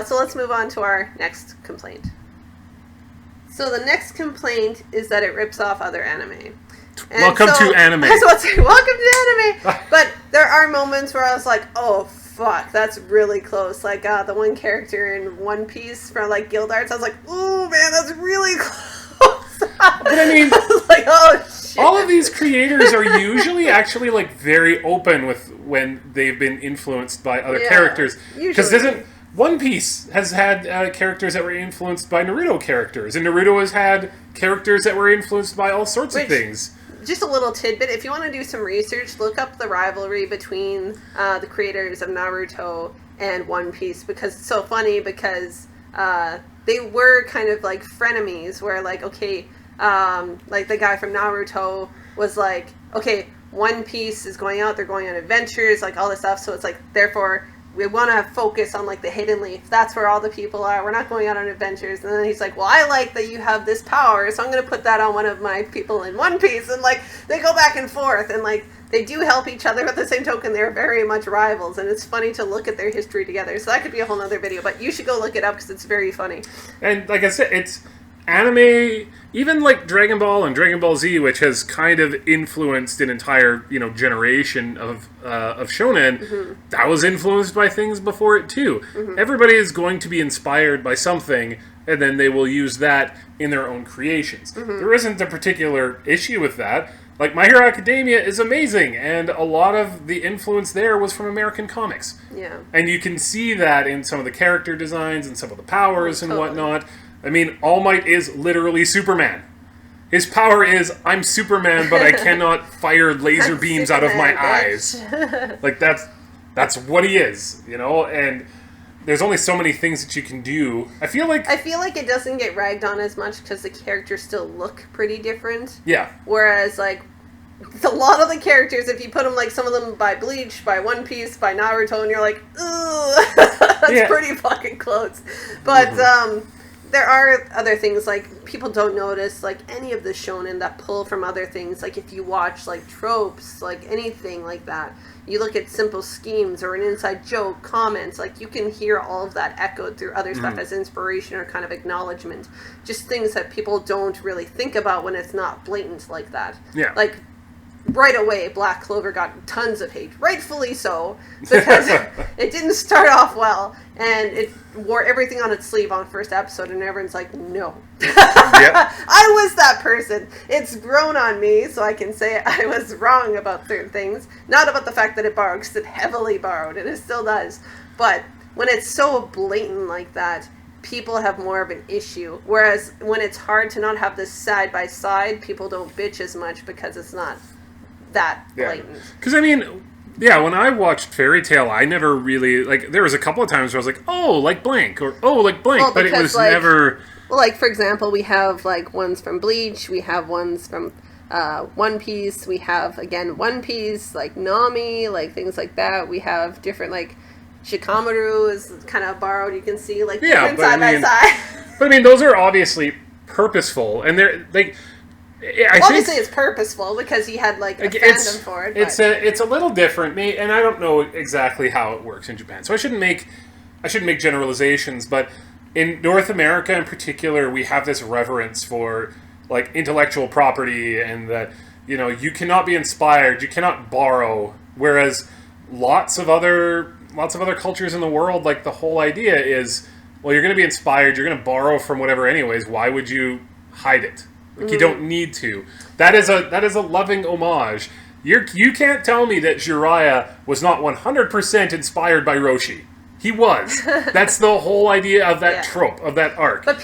So let's move on to our next complaint. So the next complaint is that it rips off other anime. And welcome to anime. I was about to say, welcome to anime. But there are moments where I was like, oh, fuck, that's really close. Like, the one character in One Piece from, like, Gildarts, I was like, ooh, man, that's really close. But I mean, I was like, oh, shit. All of these creators are usually actually, like, very open with when they've been influenced by other characters. Because One Piece has had characters that were influenced by Naruto characters, and Naruto has had characters that were influeed by all sorts of things. Just a little tidbit, if you want to do some research, look up the rivalry between the creators of Naruto and One Piece, because it's so funny, because they were kind of like frenemies, where like, okay, like the guy from Naruto was like, okay, One Piece is going out, they're going on adventures, like all this stuff, so it's like, therefore, we want to focus on, like, the Hidden Leaf. That's where all the people are. We're not going out on adventures. And then he's like, well, I like that you have this power, so I'm going to put that on one of my people in One Piece. And, like, they go back and forth. And, like, they do help each other. But at the same token, they're very much rivals. And it's funny to look at their history together. So that could be a whole other video. But you should go look it up because it's very funny. And, like I said, it's anime even like Dragon Ball and Dragon Ball Z, which has kind of influenced an entire generation of shonen, that was influenced by things before it too. Everybody is going to be inspired by something, and then they will use that in their own creations. There isn't a particular issue with that. Like, My Hero Academia is amazing, and a lot of the influence there was from American comics. Yeah. And you can see that in some of the character designs and some of the powers and whatnot. I mean, All Might is literally Superman. His power is, I'm Superman, but I cannot fire laser beams out of my eyes. Like, that's what he is, and there's only so many things that you can do. I feel like it doesn't get ragged on as much because the characters still look pretty different. Yeah. Whereas, like, a lot of the characters, if you put them, like, some of them by Bleach, by One Piece, by Naruto, and you're like, ugh, that's pretty fucking close. But, there are other things, like, people don't notice, like, any of the shonen that pull from other things. Like, if you watch, like, tropes, like, anything like that. You look at simple schemes or an inside joke, comments, like, you can hear all of that echoed through other stuff as inspiration or kind of acknowledgement. Just things that people don't really think about when it's not blatant like that. Yeah. Like, right away, Black Clover got tons of hate, rightfully so, because it didn't start off well, and it wore everything on its sleeve on first episode, and everyone's like, no. Yep. I was that person. It's grown on me, so I can say I was wrong about certain things. Not about the fact that it borrowed, because it heavily borrowed, and it still does. But when it's so blatant like that, people have more of an issue. Whereas when it's hard to not have this side by side, people don't bitch as much because it's not that blatant. Because, I mean, when I watched Fairy Tail, I never really, like, there was a couple of times where I was like, oh, like blank, or oh, like blank, well, but it was like, never... Well, like, for example, we have, like, ones from Bleach, we have ones from One Piece, we have, again, One Piece, like, Nami, like, things like that. We have different, like, Shikamaru is kind of borrowed, you can see, like, different side by side. But, I mean, those are obviously purposeful, and they're, like... Obviously, it's purposeful because he had like a fandom for it. It's a little different, and I don't know exactly how it works in Japan, so I shouldn't make generalizations. But in North America, in particular, we have this reverence for like intellectual property, and that you cannot be inspired, you cannot borrow. Whereas lots of other cultures in the world, like the whole idea is, well, you're going to be inspired, you're going to borrow from whatever, anyways. Why would you hide it? Like, you don't need to. That is a loving homage. You can't tell me that Jiraiya was not 100% inspired by Roshi. He was. That's the whole idea of that trope, of that arc. But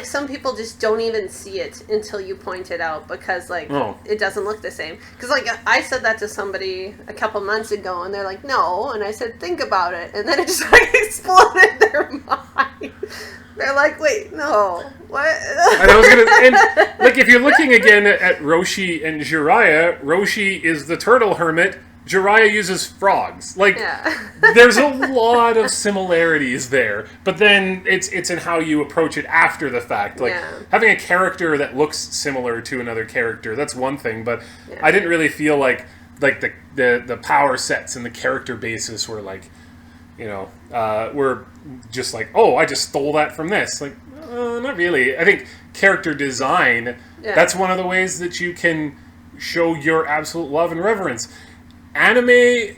some people just don't even see it until you point it out because, like, it doesn't look the same. Because, like, I said that to somebody a couple months ago, and they're like, no. And I said, think about it. And then it just, like, exploded in their mind. They're like, wait, no, what? And like, if you're looking again at Roshi and Jiraiya, Roshi is the turtle hermit, Jiraiya uses frogs. Like, there's a lot of similarities there, but then it's in how you approach it after the fact. Like, having a character that looks similar to another character, that's one thing, but I didn't really feel like the power sets and the character basis were like, we're just like, oh, I just stole that from this. Like, not really. I think character design, that's one of the ways that you can show your absolute love and reverence. Anime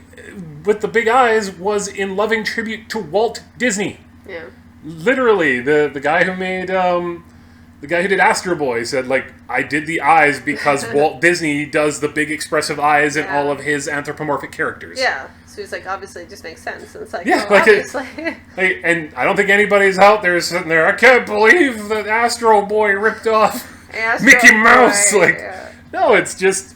with the big eyes was in loving tribute to Walt Disney. Yeah. Literally, the guy who made, the guy who did Astro Boy said, like, I did the eyes because Walt Disney does the big expressive eyes in all of his anthropomorphic characters. Yeah. So he's like, obviously it just makes sense. And it's like, obviously. And I don't think anybody's out there sitting there, I can't believe that Astro Boy ripped off Mickey Mouse. No, it's just,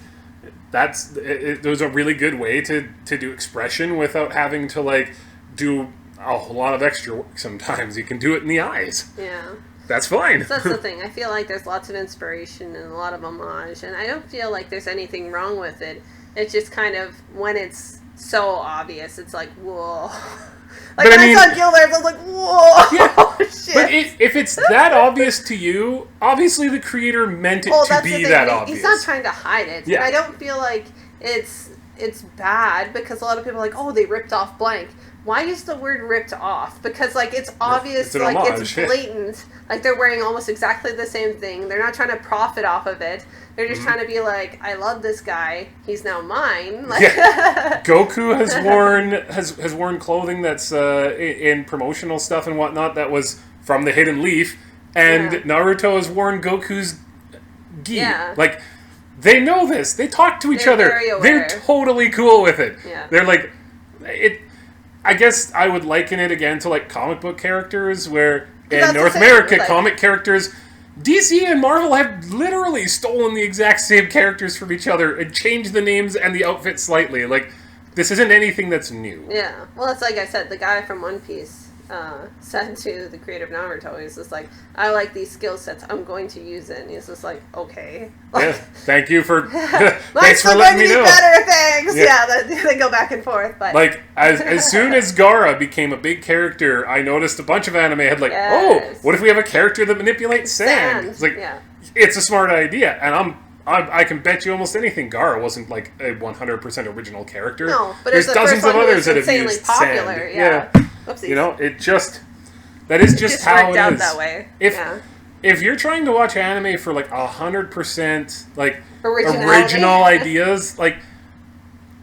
it was a really good way to do expression without having to, like, do a whole lot of extra work sometimes. You can do it in the eyes. Yeah. That's fine. So that's the thing. I feel like there's lots of inspiration and a lot of homage, and I don't feel like there's anything wrong with it. It's just kind of, when it's so obvious, it's like, whoa. Like, when I saw Gilbert, I was like, whoa, yeah. shit. But if it's that obvious to you, obviously the creator meant it to be that obvious. He's not trying to hide it. Yeah. And I don't feel like it's bad, because a lot of people are like, oh, they ripped off blank. why use the word ripped off? Because, like, it's obvious, it's an like, homage. it's blatant. Like, they're wearing almost exactly the same thing. They're not trying to profit off of it. They're just trying to be like, I love this guy. He's now mine. Like, Goku has worn clothing that's in promotional stuff and whatnot that was from the Hidden Leaf, and Naruto has worn Goku's gi. Yeah. Like, they know this. They talk to each They're other. very aware. They're totally cool with it. Yeah. They're like, it. I guess I would liken it again to like comic book characters, where in North America, like, comic characters, DC and Marvel have literally stolen the exact same characters from each other and changed the names and the outfits slightly. Like, this isn't anything that's new. Yeah. Well, it's like I said, the guy from One Piece said to the creator of Naruto, he's just like, I like these skill sets, I'm going to use it. And he's just like, okay. Yeah, thank you for thanks for letting me know. Better things. Yeah, they go back and forth. But like as soon as Gaara became a big character, I noticed a bunch of anime had like, oh, what if we have a character that manipulates sand? It's like, it's a smart idea, and I can bet you almost anything Gaara wasn't like a 100% original character. No, but there's dozens of others that have used popular, sand. Yeah. You know, that is just how it is. That way. If you're trying to watch anime for like 100% like original ideas, like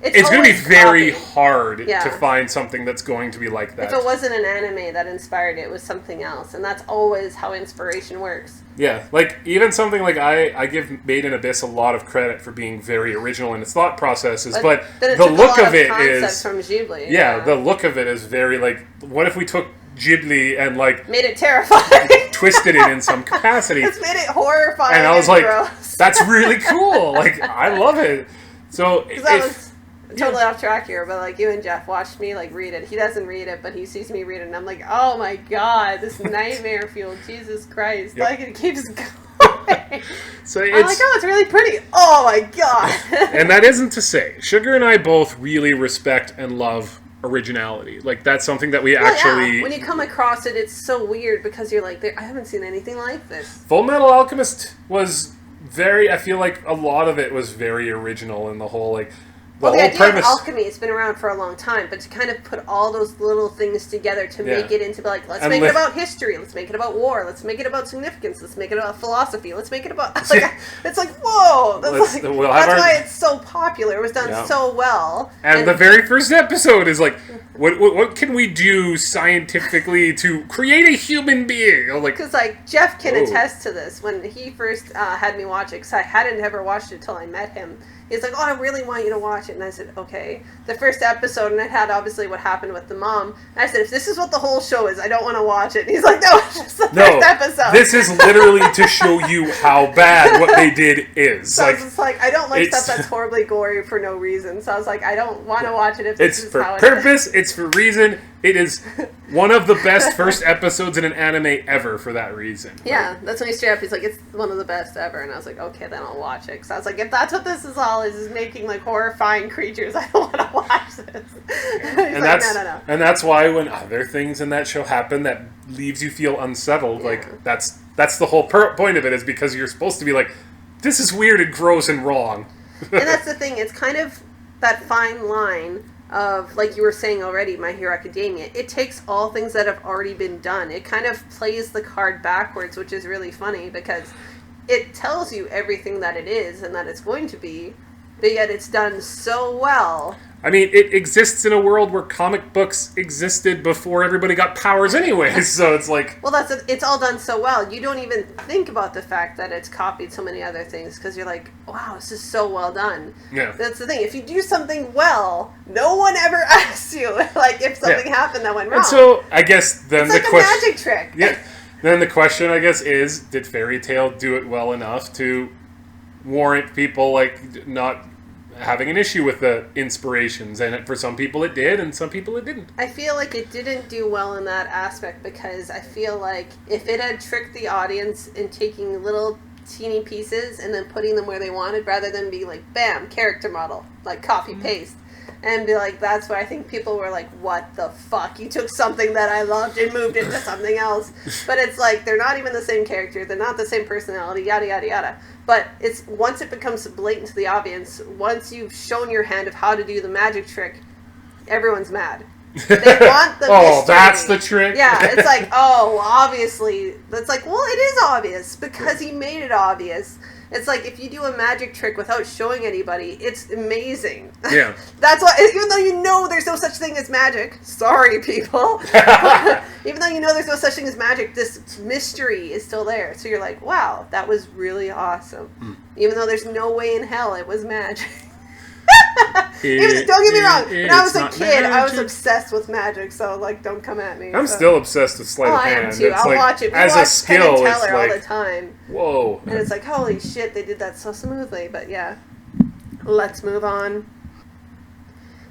it's going to be very hard to find something that's going to be like that. If it wasn't an anime that inspired it, it was something else, and that's always how inspiration works. Yeah, like even something like I give Made in Abyss a lot of credit for being very original in its thought processes, but the look of it is from Ghibli. Yeah, the look of it is very like, what if we took Ghibli and like made it terrifying, twisted it in some capacity? It's made it horrifying, and I was like, gross. That's really cool. Like, I love it. So totally off track here, but like you and Jeff watched me like read it. He doesn't read it, but he sees me read it, and I'm like, oh my god, this nightmare fuel, Jesus Christ! Like, it keeps going. So I'm like, oh, it's really pretty. Oh my god! And that isn't to say, Sugar and I both really respect and love originality. Like, that's something that we actually. Yeah. When you come across it, it's so weird because you're like, I haven't seen anything like this. Full Metal Alchemist was very. I feel like a lot of it was very original in the whole like. The idea of alchemy, it's been around for a long time, but to kind of put all those little things together to make it into, like, let's make it about history, let's make it about war, let's make it about significance, let's make it about philosophy, let's make it about, like, it's like, whoa! That's why it's so popular. It was done so well. And the very first episode is like, what can we do scientifically to create a human being? Because, like, Jeff can attest to this. When he first had me watch it, because I hadn't ever watched it till I met him, he's like, oh, I really want you to watch it. And I said, okay. The first episode, and it had obviously what happened with the mom. And I said, if this is what the whole show is, I don't want to watch it. And he's like, no, it's just the first episode. This is literally to show you how bad what they did is. So I was just like, I don't like stuff that's horribly gory for no reason. So I was like, I don't want to watch it if this is how it is. It's for purpose, it's for reason. It is one of the best first episodes in an anime ever for that reason. Yeah, that's when he straight up, he's like, it's one of the best ever. And I was like, okay, then I'll watch it. Because I was like, if that's what this is all is making, like, horrifying creatures, I don't want to watch this. And no. And that's why when other things in that show happen that leaves you feel unsettled, like, that's the whole point of it, is because you're supposed to be like, this is weird and gross and wrong. And that's the thing, it's kind of that fine line of, like you were saying already, My Hero Academia. It takes all things that have already been done. It kind of plays the card backwards, which is really funny because it tells you everything that it is and that it's going to be, but yet it's done so well. I mean, it exists in a world where comic books existed before everybody got powers anyway, so it's like... Well, it's all done so well. You don't even think about the fact that it's copied so many other things, because you're like, wow, this is so well done. Yeah. That's the thing. If you do something well, no one ever asks you, like, if something happened that went wrong. And so, I guess then it's like a magic trick. Yeah. Then the question, I guess, is, did Fairy Tail do it well enough to warrant people, like, not having an issue with the inspirations? And for some people it did, and some people it didn't. I feel like it didn't do well in that aspect, because I feel like if it had tricked the audience in taking little teeny pieces and then putting them where they wanted, rather than be like, bam, character model, like copy paste, and be like, that's why I think people were like, what the fuck, you took something that I loved and moved it to something else. But it's like, they're not even the same character, they're not the same personality, yada yada yada. But it's, once it becomes blatant to the audience, once you've shown your hand of how to do the magic trick, everyone's mad. They want the mystery. That's the trick? Yeah, it's like, well, obviously. It's like, well, it is obvious because he made it obvious. It's like if you do a magic trick without showing anybody, it's amazing. Yeah. That's why, even though you know there's no such thing as magic, sorry people, even though you know there's no such thing as magic, this mystery is still there. So you're like, wow, that was really awesome. Even though there's no way in hell it was magic. Don't get me wrong. When I was a kid, I was obsessed with magic. So like, don't come at me. I'm still obsessed with sleight of hand. I am too. I'll watch it. As a skill, Penn and it's Teller like all the time. Whoa. And it's like, holy shit, they did that so smoothly. But yeah, let's move on.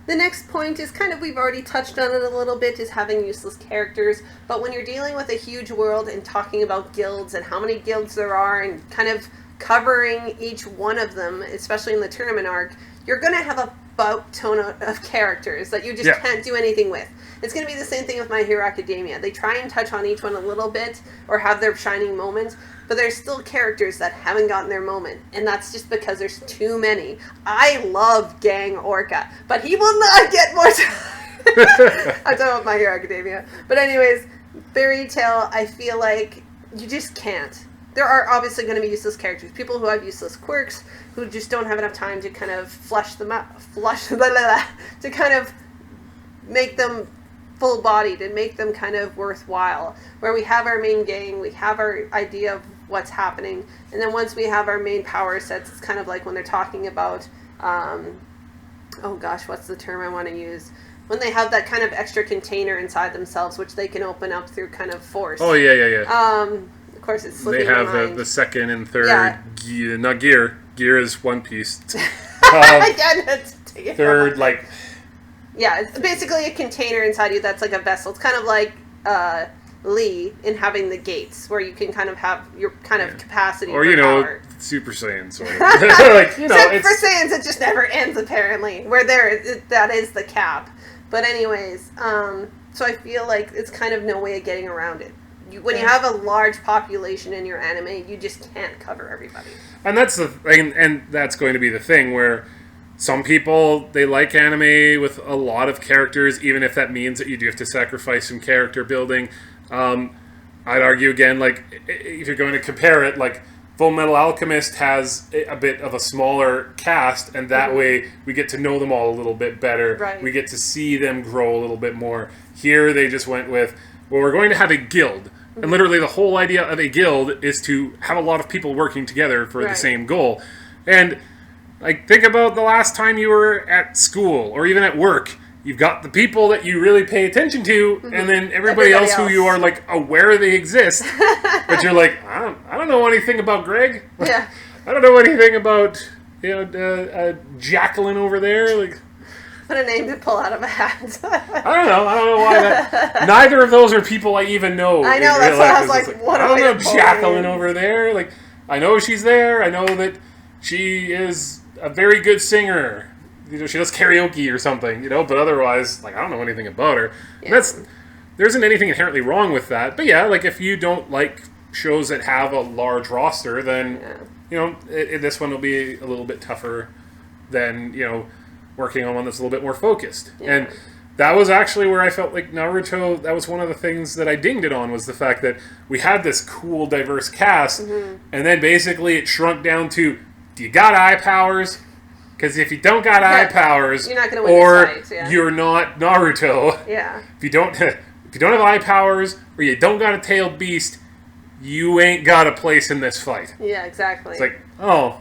The next point is kind of, we've already touched on it a little bit, is having useless characters. But when you're dealing with a huge world and talking about guilds and how many guilds there are and kind of covering each one of them, especially in the tournament arc, you're going to have a boat-ton of characters that you just can't do anything with. It's going to be the same thing with My Hero Academia. They try and touch on each one a little bit or have their shining moments, but there's still characters that haven't gotten their moment, and that's just because there's too many. I love Gang Orca, but he will not get more time. I'm talking about My Hero Academia. But anyways, Fairy Tail, I feel like you just can't. There are obviously going to be useless characters. People who have useless quirks, who just don't have enough time to kind of flush them out, to kind of make them full-bodied and make them kind of worthwhile. Where we have our main gang, we have our idea of what's happening, and then once we have our main power sets, it's kind of like when they're talking about, oh gosh, what's the term I want to use? When they have that kind of extra container inside themselves, which they can open up through kind of force. Oh, yeah. Of course, it's slipping They have my mind. the second and third gear, not gear. Gear is one piece. Third, like... Yeah, it's basically a container inside you that's like a vessel. It's kind of like Lee in having the gates, where you can kind of have your kind of capacity or, for power. Super Saiyan, sort of. Like, Except for Saiyans, it just never ends, apparently. Where that is the cap. But anyways, so I feel like it's kind of no way of getting around it. When you have a large population in your anime, you just can't cover everybody. And that's the thing, and that's going to be the thing where some people, they like anime with a lot of characters, even if that means that you do have to sacrifice some character building. I'd argue again, like, if you're going to compare it, like, Full Metal Alchemist has a bit of a smaller cast, and that way we get to know them all a little bit better. Right. We get to see them grow a little bit more. Here they just went with, well, we're going to have a guild. And literally the whole idea of a guild is to have a lot of people working together for the same goal. And, like, think about the last time you were at school or even at work. You've got the people that you really pay attention to, and then everybody else who you are, like, aware they exist. But you're like, I don't know anything about Greg. Yeah. I don't know anything about, Jacqueline over there. Like, What a name to pull out of a hat. I don't know why that. Neither of those are people I even know. I know, that's why I was like, what I don't know pull Jacqueline in? over there. Like, I know she's there. I know that she is a very good singer. She does karaoke or something, but otherwise, like, I don't know anything about her. Yeah. There isn't anything inherently wrong with that. But yeah, like, if you don't like shows that have a large roster, then, this one will be a little bit tougher than, working on one that's a little bit more focused. Yeah. And that was actually where I felt like Naruto, that was one of the things that I dinged it on, was the fact that we had this cool, diverse cast, and then basically it shrunk down to, do you got eye powers? Because if you don't got eye powers, you're not gonna win this fight, you're not Naruto. Yeah. If you don't have eye powers, or you don't got a tailed beast, you ain't got a place in this fight. Yeah, exactly. It's like, oh,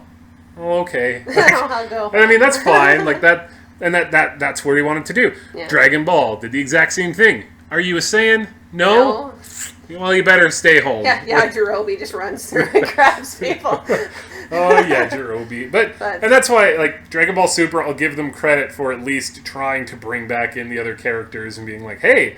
okay. I'll go home. And I mean, that's fine. Like that, and that's what he wanted to do. Yeah. Dragon Ball did the exact same thing. Are you a Saiyan? No. Well, you better stay home. Yeah. Jirobe just runs through and grabs people. Oh yeah, Jirobe. But and that's why, like, Dragon Ball Super, I'll give them credit for at least trying to bring back in the other characters and being like, hey,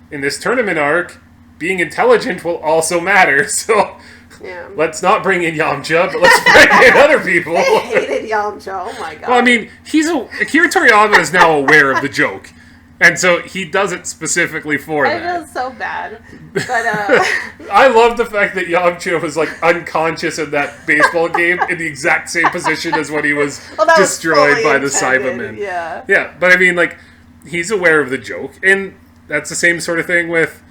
in this tournament arc, being intelligent will also matter. So. Yeah. Let's not bring in Yamcha, but let's bring in other people. I hated Yamcha. Oh my god. Well, I mean, Akira Toriyama is now aware of the joke, and so he does it specifically for that. I feel so bad, but I love the fact that Yamcha was like unconscious in that baseball game in the exact same position as when he was destroyed by the Cybermen. Yeah. Yeah, but I mean, like, he's aware of the joke, and that's the same sort of thing with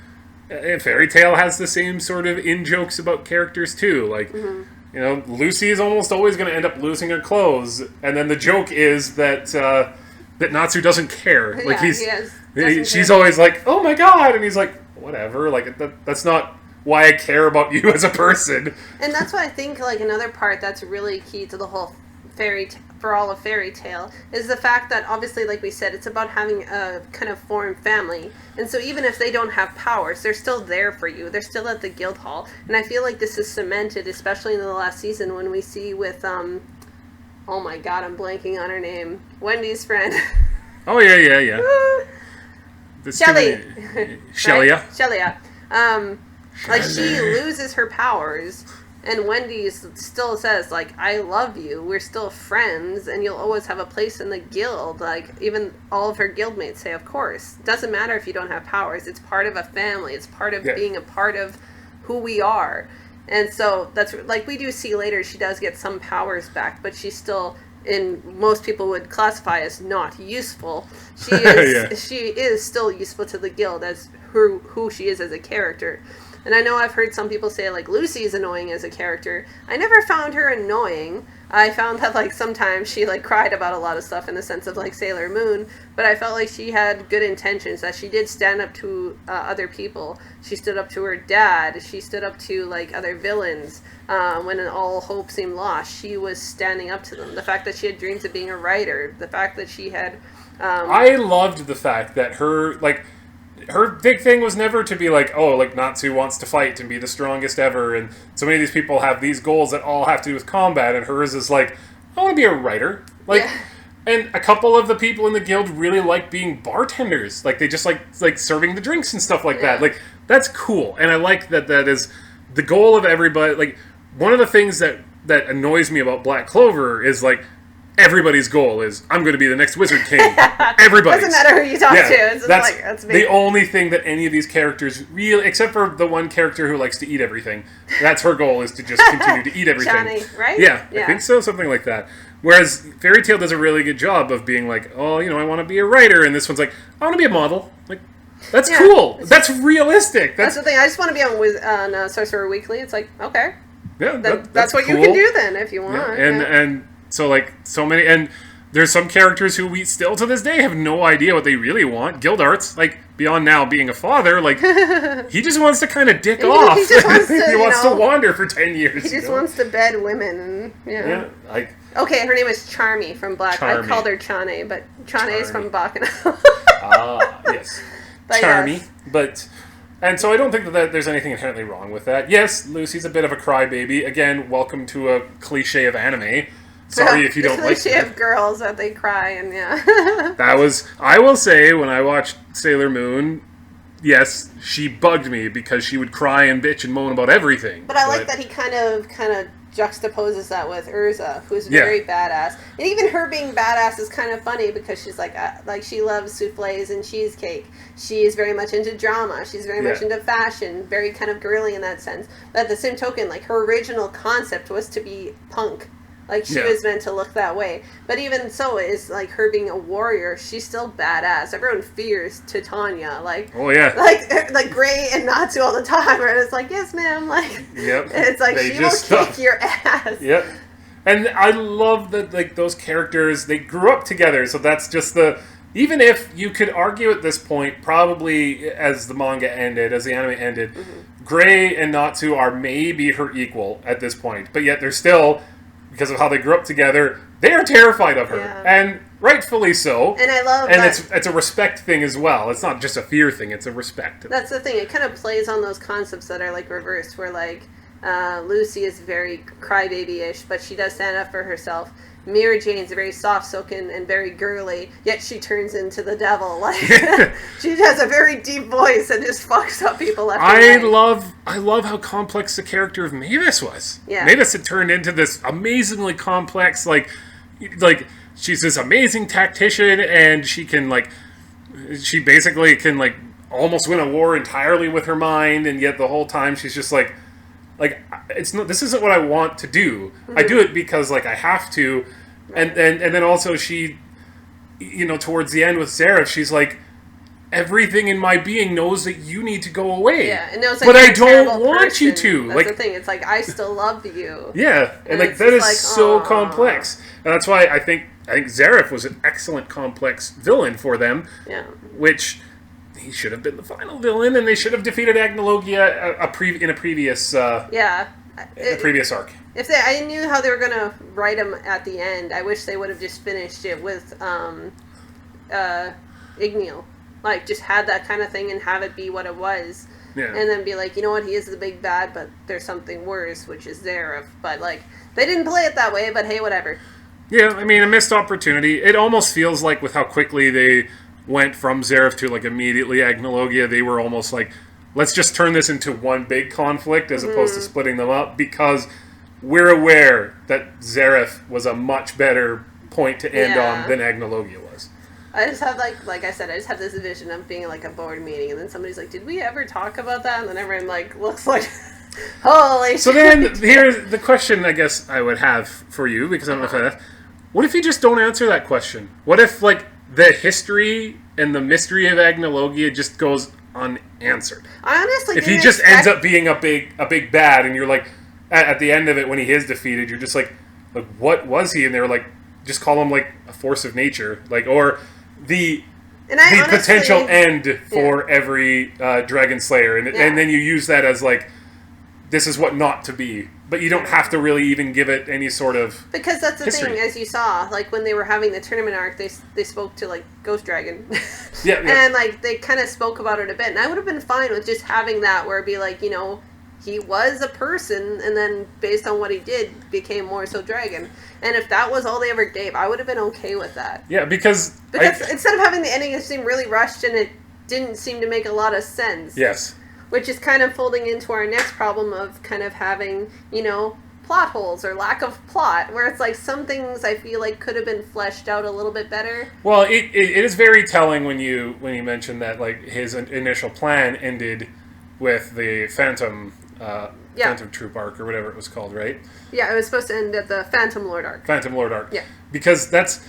Fairy Tale has the same sort of in jokes about characters too. Like, you know, Lucy is almost always going to end up losing her clothes, and then the joke is that that Natsu doesn't care. Like she's always like, "Oh my god," and he's like, "Whatever." Like that's not why I care about you as a person. And that's why I think like another part that's really key to the whole for all of Fairy Tale is the fact that obviously, like we said, it's about having a kind of formed family, and so even if they don't have powers, they're still there for you. They're still at the guild hall, and I feel like this is cemented, especially in the last season when we see with oh my god, I'm blanking on her name, Wendy's friend. Oh yeah. Shelly. Shelia. Shelia. Like she loses her powers. And Wendy still says, like, I love you, we're still friends, and you'll always have a place in the guild. Like, even all of her guildmates say, of course. Doesn't matter if you don't have powers. It's part of a family. It's part of being a part of who we are. And so, that's, like, we do see later, she does get some powers back, but she's still, most people would classify as not useful. She is, she is still useful to the guild as who she is as a character. And I know I've heard some people say, like, Lucy's annoying as a character. I never found her annoying. I found that, like, sometimes she, like, cried about a lot of stuff in the sense of, like, Sailor Moon. But I felt like she had good intentions, that she did stand up to other people. She stood up to her dad. She stood up to, like, other villains. When all hope seemed lost, she was standing up to them. The fact that she had dreams of being a writer. The fact that she had... I loved the fact that her big thing was never to be like, oh, like, Natsu wants to fight and be the strongest ever, and so many of these people have these goals that all have to do with combat, and hers is like, I want to be a writer. Like, and a couple of the people in the guild really like being bartenders. Like, they just like serving the drinks and stuff like that. Like, that's cool, and I like that is the goal of everybody. Like, one of the things that annoys me about Black Clover is, like, everybody's goal is, I'm going to be the next Wizard King. Everybody. Doesn't matter who you talk to. It's that's the only thing that any of these characters really, except for the one character who likes to eat everything, that's her goal, is to just continue to eat everything. Chani, right? Yeah, I think so, something like that. Whereas Fairy Tale does a really good job of being like, oh, you know, I want to be a writer, and this one's like, I want to be a model. Like, that's cool. That's realistic. That's the thing. I just want to be on Sorcerer Weekly. It's like, okay. Yeah, that's what cool. You can do then if you want. Yeah. And so, like, so many, and there's some characters who we still to this day have no idea what they really want. Gildart's, like, beyond now being a father, like, he just wants to kind of dick off. He just wants to, he wants to wander for 10 years. He just wants to bed women. And, like... Okay, her name is Charmy from Black. Charmy. I called her Chane, but Chane is from Bacchanal. Yes. Charmy. Yes. But... And so I don't think that there's anything inherently wrong with that. Yes, Lucy's a bit of a crybaby. Again, welcome to a cliche of anime. Sorry if you don't like it. The cliche of girls that they cry and That was, I will say, when I watched Sailor Moon, yes, she bugged me because she would cry and bitch and moan about everything. But I like that he kind of juxtaposes that with Urza, who's very badass. And even her being badass is kind of funny because she's like she loves souffles and cheesecake. She is very much into drama. She's very much into fashion, very kind of girly in that sense. But at the same token, like, her original concept was to be punk. Like, she was meant to look that way. But even so, is like her being a warrior, she's still badass. Everyone fears Titania. Like, oh, yeah. Like Gray and Natsu all the time, right? It's like, yes, ma'am. Like, it's like, she will kick your ass. Yep. And I love that, like, those characters, they grew up together. So that's just even if you could argue at this point, probably as the manga ended, as the anime ended, Gray and Natsu are maybe her equal at this point. But yet they're still... because of how they grew up together, they are terrified of her, and rightfully so. And I love and it's a respect thing as well. It's not just a fear thing; it's a respect. That's the thing. It kind of plays on those concepts that are, like, reversed, where, like, Lucy is very crybaby-ish, but she does stand up for herself. Mira Jane's very soft-spoken and very girly, yet she turns into the devil. Like, she has a very deep voice and just fucks up people left and right. I love how complex the character of Mavis was. Yeah. Mavis had turned into this amazingly complex, like she's this amazing tactician, and she basically can, like, almost win a war entirely with her mind, and yet the whole time she's just like, it's not. This isn't what I want to do. I do it because, like, I have to, and then also she towards the end with Seraph, she's like, everything in my being knows that you need to go away. Yeah, and knows but I you're a terrible don't want you person. to. That's the thing. It's like, I still love you. Yeah, and like it's that is just so aw. complex, and that's why I think Zareth was an excellent complex villain for them. Yeah. Which he should have been the final villain, and they should have defeated Agnologia in a previous previous arc. If I knew how they were gonna write him at the end, I wish they would have just finished it with Igneal. Like, just had that kind of thing and have it be what it was. Yeah. And then be like, you know what, he is the big bad, but there's something worse, which is Zareth. But, like, they didn't play it that way, but hey, whatever. Yeah, I mean, a missed opportunity. It almost feels like with how quickly they went from Zareth to, like, immediately Agnologia, they were almost like, let's just turn this into one big conflict as opposed to splitting them up, because we're aware that Zareth was a much better point to end on than Agnologia was. I just have, like I said, I just have this vision of being, like, a board meeting, and then somebody's like, did we ever talk about that? And then everyone, like, looks like, holy So then, here's the question I guess I would have for you, because I don't know if what if you just don't answer that question? What if, like, the history and the mystery of Agnologia just goes unanswered? I honestly if he just ends up being a big bad, and you're like, at the end of it, when he is defeated, you're just like, what was he? And they were like, just call him, like, a force of nature, like, or the potential end for every Dragon Slayer, and then you use that as, like, this is what not to be, but you don't have to really even give it any sort of because that's the history. thing, as you saw, like, when they were having the tournament arc, they spoke to, like, Ghost Dragon, and, like, they kind of spoke about it a bit, and I would have been fine with just having that, where it'd be like, you know, he was a person, and then based on what he did, became more so dragon. And if that was all they ever gave, I would have been okay with that. Yeah, because instead of having the ending, it seemed really rushed, and it didn't seem to make a lot of sense. Yes. Which is kind of folding into our next problem of kind of having, you know, plot holes or lack of plot, where it's like some things I feel like could have been fleshed out a little bit better. Well, it is very telling when you mention that, like, his initial plan ended with the Phantom Troop arc, or whatever it was called, right? Yeah, it was supposed to end at the Phantom Lord arc. Phantom Lord arc. Yeah. Because that's,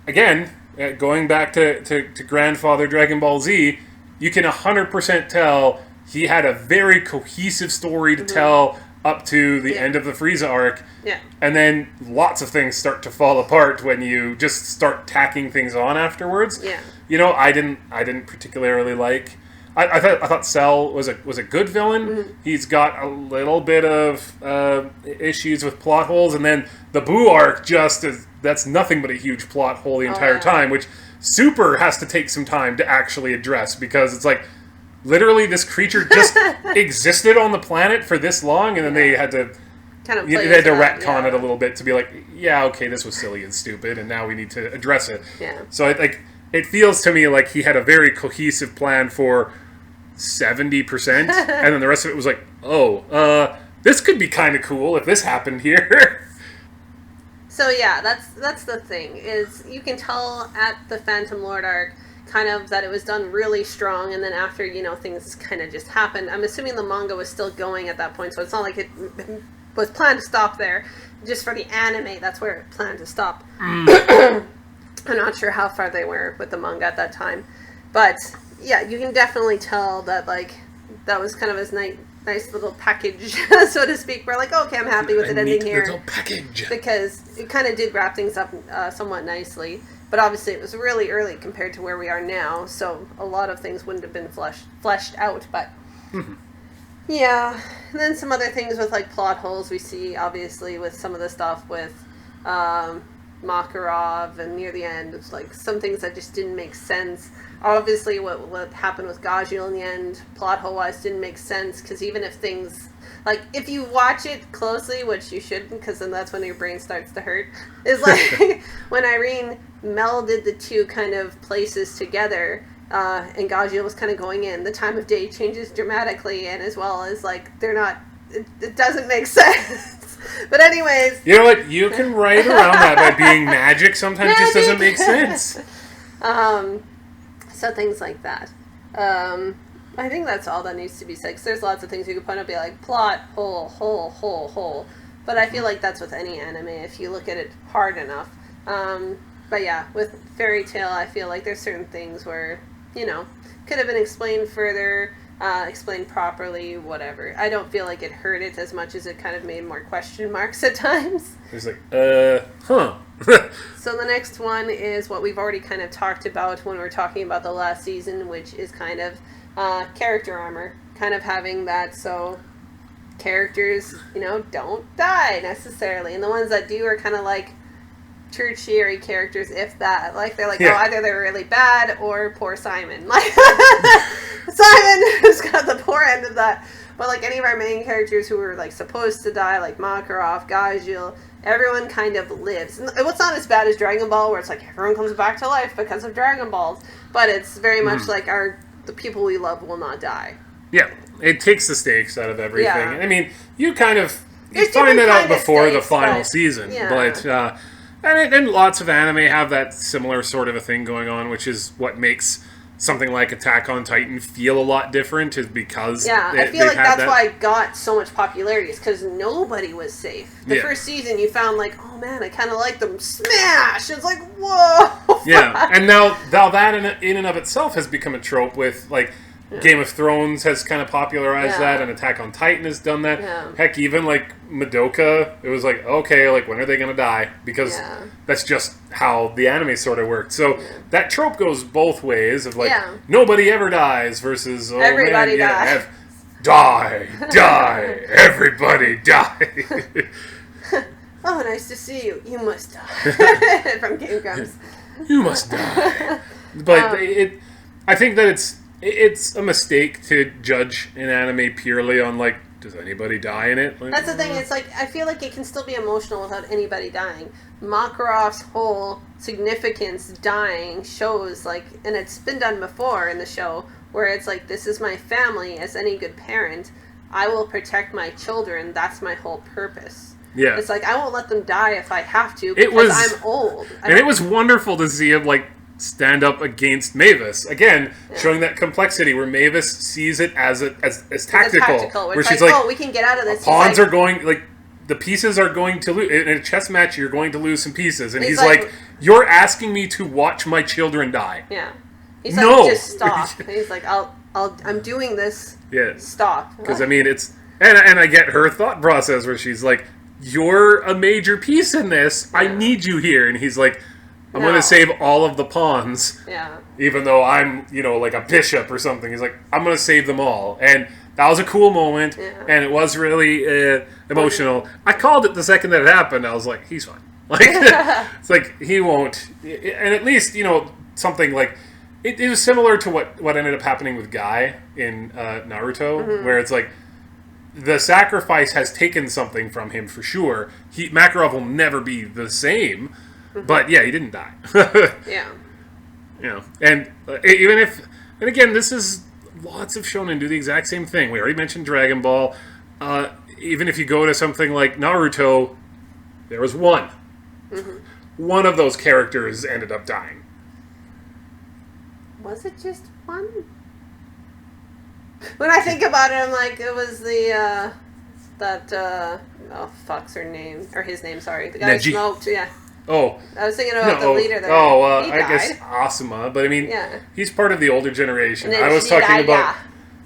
again, going back to Grandfather Dragon Ball Z, you can 100% tell he had a very cohesive story to tell up to the end of the Frieza arc. Yeah. And then lots of things start to fall apart when you just start tacking things on afterwards. Yeah. You know, I didn't particularly like. I thought Cell was a good villain. Mm-hmm. He's got a little bit of issues with plot holes, and then the Boo arc that's nothing but a huge plot hole the entire time, which Super has to take some time to actually address, because it's like, literally this creature just existed on the planet for this long, and then they had to kind of retcon it a little bit to be like, yeah, okay, this was silly and stupid, and now we need to address it. Yeah. So it feels to me like he had a very cohesive plan for 70%, and then the rest of it was like, this could be kind of cool if this happened here. So yeah, that's the thing, is you can tell at the Phantom Lord arc kind of that it was done really strong, and then after, you know, things kind of just happened. I'm assuming the manga was still going at that point, so it's not like it was planned to stop there. Just for the anime, that's where it planned to stop. I'm not sure how far they were with the manga at that time, but yeah, you can definitely tell that, like, that was kind of his nice little package, so to speak. We're like, okay, I'm happy with it ending here. Little package. Because it kind of did wrap things up somewhat nicely. But obviously it was really early compared to where we are now, so a lot of things wouldn't have been fleshed out, but... Yeah, and then some other things with, like, plot holes we see, obviously, with some of the stuff with Makarov, and near the end, it's like some things that just didn't make sense. Obviously, what happened with Gajil in the end, plot hole-wise, didn't make sense, because even if things... Like, if you watch it closely, which you shouldn't, because then that's when your brain starts to hurt, is like, when Irene melded the two kind of places together, and Gajil was kind of going in, the time of day changes dramatically, and as well as, like, they're not... It doesn't make sense. But anyways... You know what? You can write around that by being magic. Sometimes it just doesn't make sense. So things like that. I think that's all that needs to be said, because there's lots of things you could point up, be like, plot, hole. But I feel like that's with any anime, if you look at it hard enough. But yeah, with Fairy Tail, I feel like there's certain things where, could have been explained further, explained properly, whatever. I don't feel like it hurt it as much as it kind of made more question marks at times. It's like, huh. So the next one is what we've already kind of talked about when we were talking about the last season, which is kind of character armor. Kind of having that so characters, don't die necessarily. And the ones that do are kind of like tertiary characters, if that. Like, they're like, either they're really bad or poor Simon. Like, Simon has got the poor end of that. But, like, any of our main characters who were, like, supposed to die, like Makarov, Gajil, everyone kind of lives. And it's not as bad as Dragon Ball, where it's like everyone comes back to life because of Dragon Balls. But it's very much like the people we love will not die. Yeah, it takes the stakes out of everything. Yeah. I mean, you find it out before the final season. Yeah. But, and lots of anime have that similar sort of a thing going on, which is what makes something like Attack on Titan feel a lot different, is because I feel like that's why it got so much popularity, is because nobody was safe. The first season you found like, oh man, I kind of like them. Smash! It's like, whoa! Yeah, and now that in and of itself has become a trope with, like, Game of Thrones has kind of popularized that, and Attack on Titan has done that. Yeah. Heck, even, like, Madoka, it was like, okay, like, when are they going to die? Because that's just how the anime sort of worked. So that trope goes both ways of, like, nobody ever dies versus, oh, everybody man, die, everybody die. Oh, nice to see you. You must die. From Game Grumps. You must die. But I think that it's a mistake to judge an anime purely on, like, does anybody die in it? Like, that's the thing. It's like, I feel like it can still be emotional without anybody dying. Makarov's whole significance dying shows, like, and it's been done before in the show, where it's like, this is my family. As any good parent, I will protect my children. That's my whole purpose. Yeah. It's like, I won't let them die if I have to, because I'm old. And it was wonderful to see him, like, stand up against Mavis. Again, showing that complexity where Mavis sees it as tactical. Where she's like, we can get out of this. Pawns are going, like, the pieces are going to lose. In a chess match, you're going to lose some pieces. And he's like, you're asking me to watch my children die. Yeah. He's like, just stop. He's like, I'm doing this. Yeah. Stop. Because, I mean, it's... And I get her thought process where she's like, you're a major piece in this. I need you here. And he's like, I'm going to save all of the pawns. Yeah. Even though I'm, like a bishop or something. He's like, I'm going to save them all. And that was a cool moment. Yeah. And it was really emotional. I called it the second that it happened. I was like, he's fine. Like, it's like, he won't. And at least, something like... It was similar to what ended up happening with Guy in Naruto. Where it's like, the sacrifice has taken something from him for sure. Makarov will never be the same. But yeah, he didn't die. Yeah. And even if, and again, this is lots of shonen do the exact same thing. We already mentioned Dragon Ball. Even if you go to something like Naruto, there was one. One of those characters ended up dying. Was it just one? When I think about it, I'm like, it was the fuck's her name, or his name, sorry, the guy who smoked, Oh. I was thinking about the leader there. He I died. guess Asuma, but I mean, he's part of the older generation. And then I was talking about...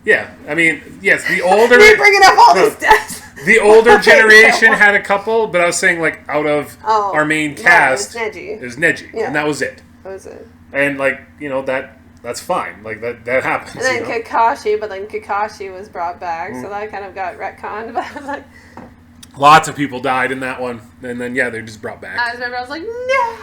Yeah, I mean, yes, the older... You're bringing up all these deaths. The older generation had a couple, but I was saying, like, out of our main cast... it was Neji, and that was it. That was it. And, like, that's fine. Like, that happens. And then Kakashi, but then Kakashi was brought back, so that kind of got retconned, but I was like... Lots of people died in that one, and then, they're just brought back. I was like, no!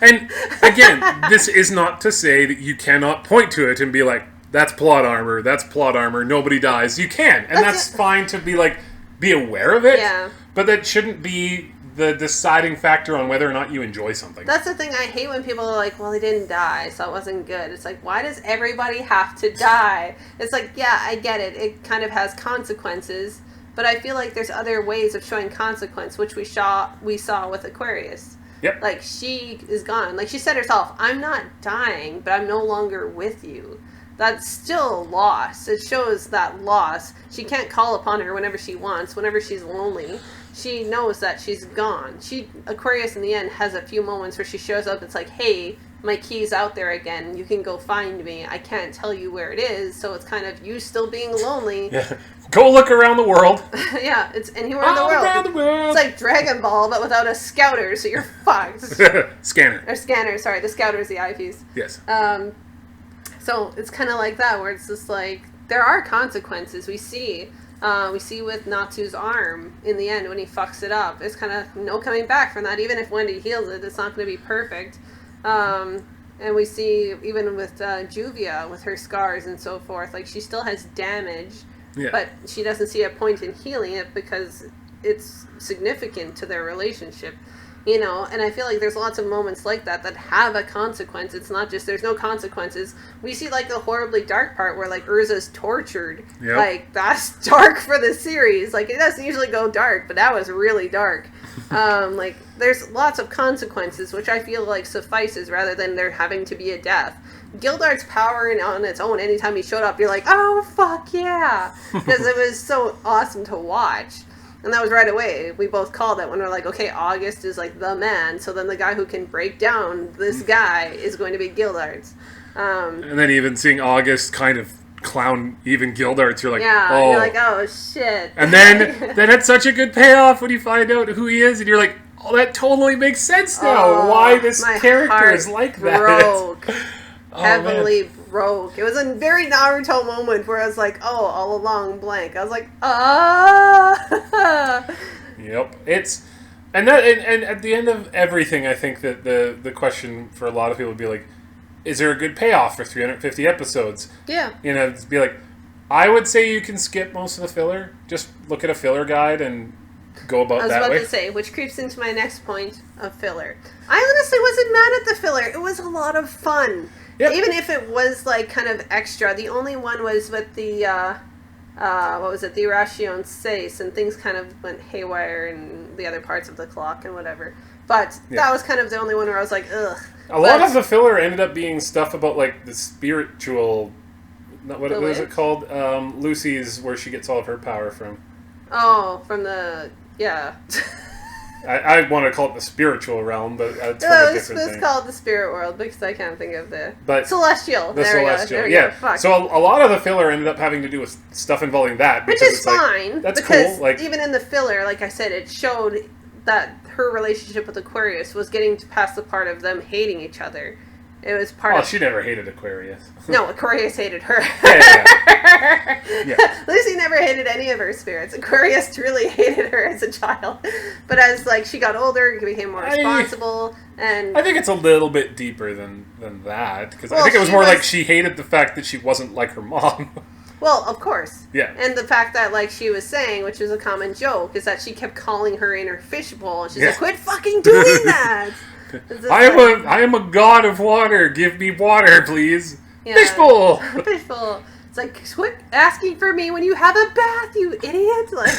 And, again, this is not to say that you cannot point to it and be like, that's plot armor, nobody dies. You can, and that's fine to be like, be aware of it, but that shouldn't be the deciding factor on whether or not you enjoy something. That's the thing I hate when people are like, well, they didn't die, so it wasn't good. It's like, why does everybody have to die? It's like, yeah, I get it. It kind of has consequences, but I feel like there's other ways of showing consequence, which we saw with Aquarius. Yep. Like, she is gone. Like, she said herself, I'm not dying, but I'm no longer with you. that's still loss. It shows that loss. She can't call upon her whenever she wants, whenever she's lonely. She knows that she's gone. Aquarius in the end has a few moments where she shows up. It's like, hey, my key's out there again. You can go find me. I can't tell you where it is. So it's kind of you still being lonely. Yeah. Go look around the world. Yeah, it's anywhere in the world. Around the world. It's like Dragon Ball, but without a scouter, so you're fucked. Scanner. Or scanner, sorry. The scouter is the eyepiece. Yes. So it's kind of like that, where it's just like, there are consequences. We see with Natsu's arm in the end when he fucks it up. It's kind of no coming back from that. Even if Wendy heals it, it's not going to be perfect. And we see even with Juvia, with her scars and so forth, like she still has damage. Yeah. But she doesn't see a point in healing it because it's significant to their relationship, and I feel like there's lots of moments like that have a consequence. It's not just there's no consequences. We see like the horribly dark part where like Urza's tortured. Yep. Like that's dark for the series. Like it doesn't usually go dark, but that was really dark. Like there's lots of consequences, which I feel like suffices rather than there having to be a death. Gildart's power on its own, anytime he showed up, you're like, oh, fuck yeah. Because it was so awesome to watch. And that was right away. We both called it when we're like, okay, August is like the man. So then the guy who can break down this guy is going to be Gildarts. And then even seeing August kind of clown even Gildarts, you're like, you're like, oh, shit. And then it's such a good payoff when you find out who he is, and you're like, oh, that totally makes sense now. Why this character is like that. Broke. Heavily broke. It was a very Naruto moment where I was like, oh, all along blank. I was like, ah. Yep. And at the end of everything, I think that the question for a lot of people would be like, is there a good payoff for 350 episodes? Yeah. It'd be like, I would say you can skip most of the filler. Just look at a filler guide and go about that way. I was about to say, which creeps into my next point of filler. I honestly wasn't mad at the filler. It was a lot of fun. Yep. Even if it was like kind of extra. The only one was with the what was it, the Ration Seis, and things kind of went haywire in the other parts of the clock and whatever. But that was kind of the only one where I was like, ugh. A lot of the filler ended up being stuff about like the spiritual, what is it called? Lucy's, where she gets all of her power from. Oh, from the, yeah. I want to call it the spiritual realm, but it's from a different thing. It's called the spirit world because I can't think of the celestial. The celestial, yeah. So a lot of the filler ended up having to do with stuff involving that, which is fine. Like, that's cool. Like even in the filler, like I said, it showed that her relationship with Aquarius was getting past the part of them hating each other. It was part of... she never hated Aquarius. No, Aquarius hated her. Yeah. Lucy never hated any of her spirits. Aquarius truly hated her as a child. But as like she got older, she became more responsible. And I think it's a little bit deeper than that. Because I think it was more like she hated the fact that she wasn't like her mom. Well, of course. Yeah. And the fact that, like she was saying, which is a common joke, is that she kept calling her in her fishbowl. She's like, quit fucking doing that! I am a god of water. Give me water, please. Yeah. Fishbowl. Fishbowl. It's like, quit asking for me when you have a bath, you idiot. Like,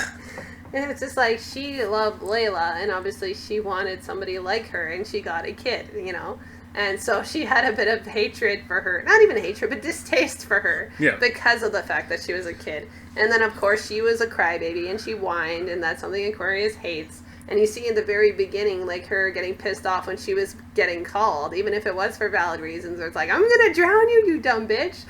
and it's just like she loved Layla, and obviously she wanted somebody like her, and she got a kid, And so she had a bit of hatred for her. Not even hatred, but distaste for her. Yeah. Because of the fact that she was a kid. And then, of course, she was a crybaby, and she whined, and that's something Aquarius hates. And you see in the very beginning, like, her getting pissed off when she was getting called, even if it was for valid reasons. Where it's like, I'm going to drown you, you dumb bitch.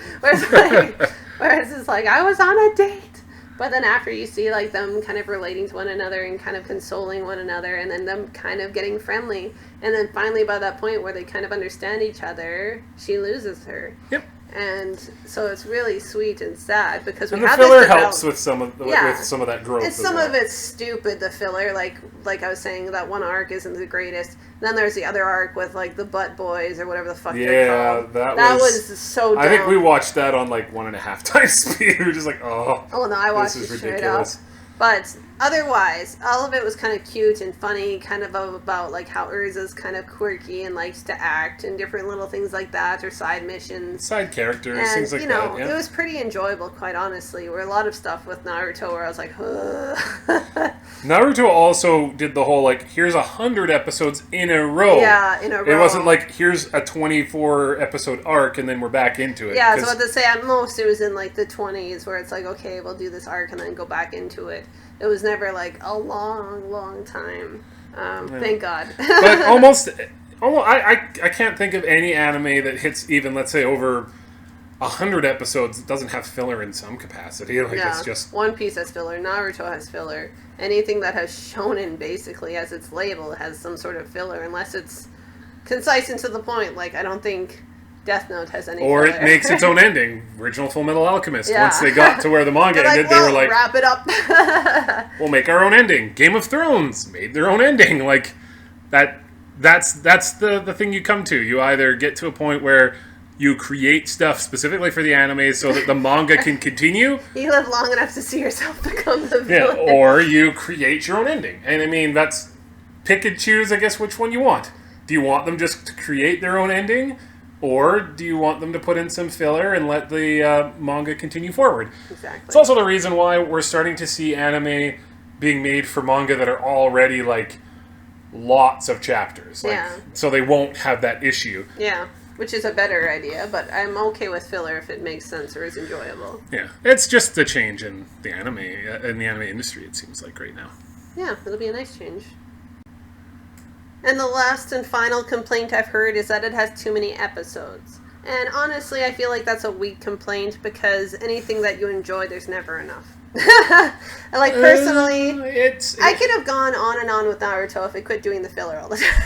Whereas it's like, I was on a date. But then after you see, like, them kind of relating to one another and kind of consoling one another, and then them kind of getting friendly. And then finally, by that point where they kind of understand each other, she loses her. Yep. And so it's really sweet and sad because the filler helps with some of that growth. And some of it's stupid. The filler, like I was saying, that one arc isn't the greatest. Then there's the other arc with like the butt boys or whatever the fuck they're called. that was so dumb. I think we watched that on like 1.5 times speed. We were just like, oh no, I watched it straight up. But otherwise, all of it was kind of cute and funny, kind of about like how Urza's kind of quirky and likes to act and different little things like that, or side missions. Side characters, and, things like that. Yeah. It was pretty enjoyable, quite honestly. Where a lot of stuff with Naruto where I was like, ugh. Naruto also did the whole, like, here's 100 episodes in a row. Yeah, in a row. It wasn't like, here's a 24 episode arc and then we're back into it. Yeah, so I had to say at most it was in like the 20s where it's like, okay, we'll do this arc and then go back into it. It was never like a long time. Thank God. But almost I can't think of any anime that hits even, let's say, over 100 episodes that doesn't have filler in some capacity. Like, yeah, it's just... One Piece has filler. Naruto has filler. Anything that has shonen basically as its label has some sort of filler, unless it's concise and to the point. Like, I don't think Death Note has any Or filler. it makes its own ending. Original Full Metal Alchemist. Yeah. Once they got to where the manga ended, they were like, wrap it up. we'll make our own ending. Game of Thrones made their own ending. Like, that's the thing you come to. You either get to a point where you create stuff specifically for the anime so that the manga can continue. You live long enough to see yourself become the villain. Yeah, or you create your own ending. And I mean, that's pick and choose, I guess, which one you want. Do you want them just to create their own ending? Or do you want them to put in some filler and let the manga continue forward? Exactly. It's also the reason why we're starting to see anime being made for manga that are already, like, lots of chapters. Like, Yeah. So they won't have that issue. Yeah, which is a better idea, but I'm okay with filler if it makes sense or is enjoyable. Yeah. It's just the change in the anime industry, it seems like, right now. Yeah, it'll be a nice change. And the last and final complaint I've heard is that it has too many episodes. And honestly, I feel like that's a weak complaint because anything that you enjoy, there's never enough. Like, personally, I could have gone on and on with Naruto if it quit doing the filler all the time.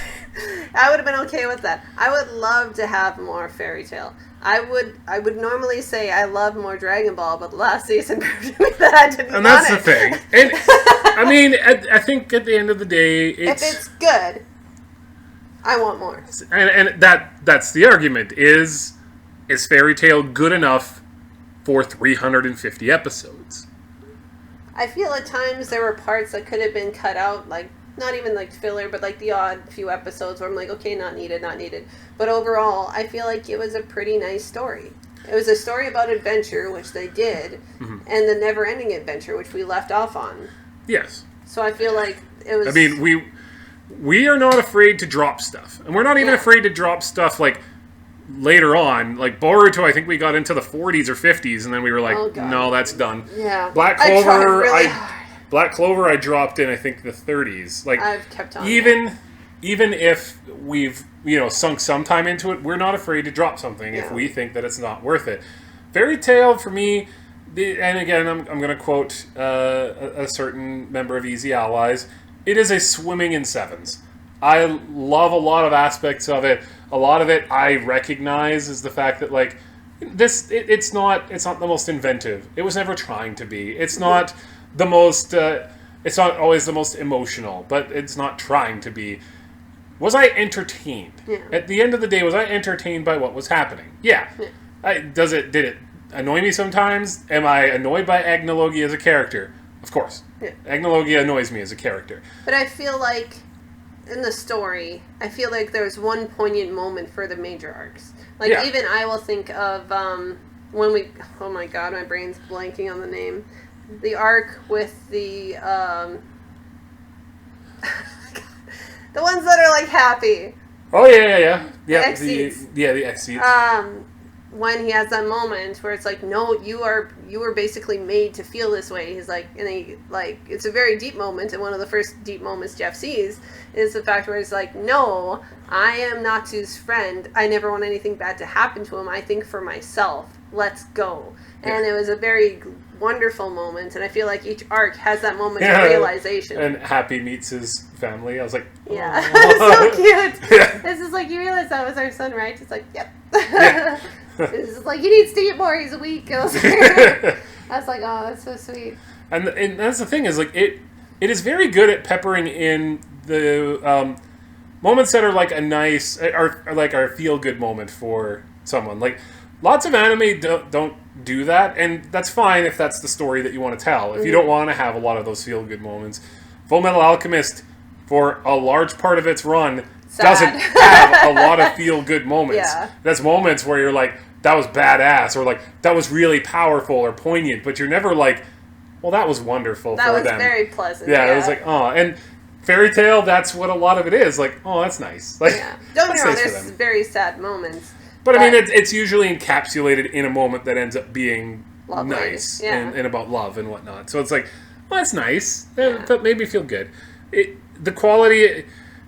I would have been okay with that. I would love to have more Fairy Tail. I would normally say I love more Dragon Ball, but the last season proved to me that I didn't And want that's it. the thing. And, I mean, I think at the end of the day, If it's good, I want more. And that's the argument. Is Fairy Tail good enough for 350 episodes? I feel at times there were parts that could have been cut out, like, not even like filler, but like the odd few episodes where I'm like, okay, not needed. But overall, I feel like it was a pretty nice story. It was a story about adventure, which they did, and the never-ending adventure, which we left off on. Yes. So I feel like it was... I mean, we are not afraid to drop stuff. And we're not even afraid to drop stuff, like, later on. Like, Boruto, I think we got into the 40s or 50s, and then we were like, no, that's done. Yeah. Black I tried Clover, really hard. Black Clover, I dropped in, I think, the 30s. Like, I've kept on. even if we've, sunk some time into it, we're not afraid to drop something if we think that it's not worth it. Fairy Tail, for me, and again, I'm going to quote a certain member of Easy Allies, it is a swimming in sevens. I love a lot of aspects of it. A lot of it I recognize is the fact that, like, it's not the most inventive. It was never trying to be. It's not the most... it's not always the most emotional, but it's not trying to be. Was I entertained? Yeah. At the end of the day, was I entertained by what was happening? Yeah. Did it annoy me sometimes? Am I annoyed by Agnologia as a character? Of course. Yeah. Agnologia annoys me as a character. But I feel like, in the story, I feel like there's one poignant moment for the major arcs. Like, even I will think of, when we... Oh my god, my brain's blanking on the name. The arc with the, the ones that are, like, happy. Oh, yeah. The X-Seeds. The X-Seeds. When he has that moment where it's like, no, you were basically made to feel this way. He's like, and he, like, it's a very deep moment, and one of the first deep moments Jeff sees is the fact where he's like, no, I am Natsu's friend. I never want anything bad to happen to him. I think for myself. Let's go. And it was a very wonderful moment, and I feel like each arc has that moment of realization. And Happy meets his family. I was like, oh. Yeah. So cute. Yeah. This is like, you realize that was our son, right? It's like, yep. Yeah. It's like, he needs to eat more. He's weak. I was like, oh, that's so sweet. And that's the thing is, like, it is very good at peppering in the moments that are like a nice, are like our feel good moment for someone. Like, lots of anime don't do that, and that's fine if that's the story that you want to tell. If you don't want to have a lot of those feel good moments, Full Metal Alchemist, for a large part of its run, doesn't have a lot of feel good moments. Yeah. That's moments where you're like, that was badass, or like, that was really powerful or poignant, but you're never like, well, that was wonderful That for was them. very pleasant. Yeah, it was like, oh, and fairy tale, that's what a lot of it is. Like, oh, that's nice. Like, yeah. Don't get me wrong, nice for there's them. very sad moments. But I mean, it's usually encapsulated in a moment that ends up being lovely. nice Yeah. and about love and whatnot. So it's like, well, that's nice. Yeah. That made me feel good. The quality,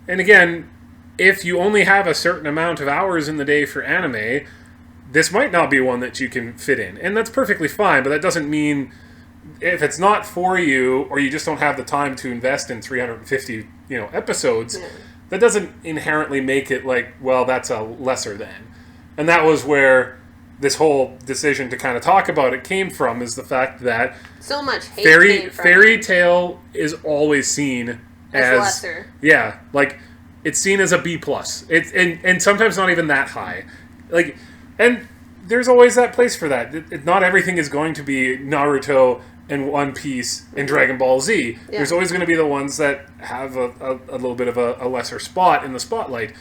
and again, if you only have a certain amount of hours in the day for anime, this might not be one that you can fit in. And that's perfectly fine, but that doesn't mean if it's not for you or you just don't have the time to invest in 350, episodes, that doesn't inherently make it like, well, that's a lesser than. And that was where this whole decision to kind of talk about it came from, is the fact that so much hate came from fairy tale is always seen as lesser. Yeah, like it's seen as a B+. It's and sometimes not even that high. Like, and there's always that place for that. Not everything is going to be Naruto and One Piece and Dragon Ball Z. Yeah. There's always going to be the ones that have a little bit of a lesser spot in the spotlight.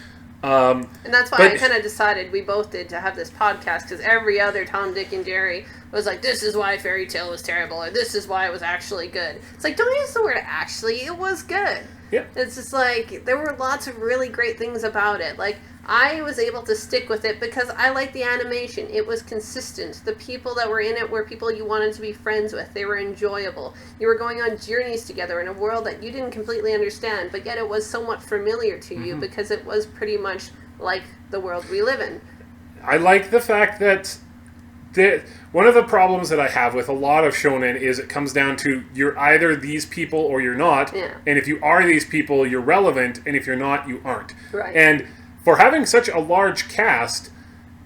And that's why I kind of decided, we both did, to have this podcast, because every other Tom, Dick, and Jerry was like, this is why Fairy Tail was terrible, or this is why it was actually good. It's like, don't use the word actually, it was good. Yeah. It's just like, there were lots of really great things about it. Like, I was able to stick with it because I liked the animation. It was consistent. The people that were in it were people you wanted to be friends with. They were enjoyable. You were going on journeys together in a world that you didn't completely understand, but yet it was somewhat familiar to you because it was pretty much like the world we live in. I like the fact that one of the problems that I have with a lot of shonen is it comes down to, you're either these people or you're not. Yeah. And if you are these people, you're relevant, and if you're not, you aren't. Right. And for having such a large cast,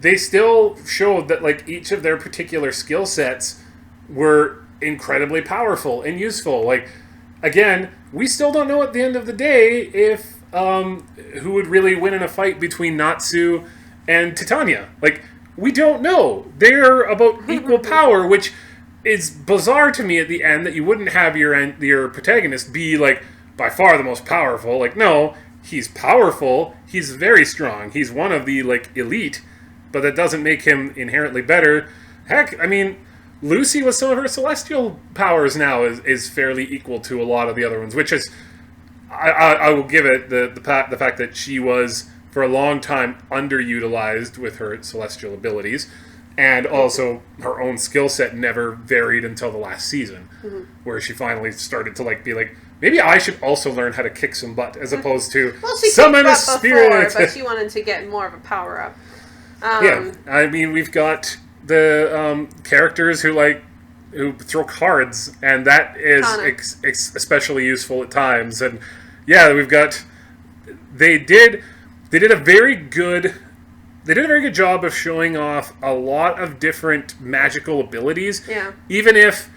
they still showed that like each of their particular skill sets were incredibly powerful and useful. Like, again, we still don't know at the end of the day if who would really win in a fight between Natsu and Titania. Like, we don't know. They're about equal power, which is bizarre to me at the end, that you wouldn't have your protagonist be like by far the most powerful. Like, no, he's powerful. He's very strong. He's one of the like elite, but that doesn't make him inherently better. Heck, I mean, Lucy with some of her celestial powers now is fairly equal to a lot of the other ones, which is, I will give it the fact that she was for a long time underutilized with her celestial abilities, and also her own skill set never varied until the last season, where she finally started to like be like, maybe I should also learn how to kick some butt, as opposed to summon a spirit. Before, but she wanted to get more of a power up. Yeah, I mean, we've got the characters who throw cards, and that is especially useful at times. And yeah, we've got they did a very good job of showing off a lot of different magical abilities. Yeah, even if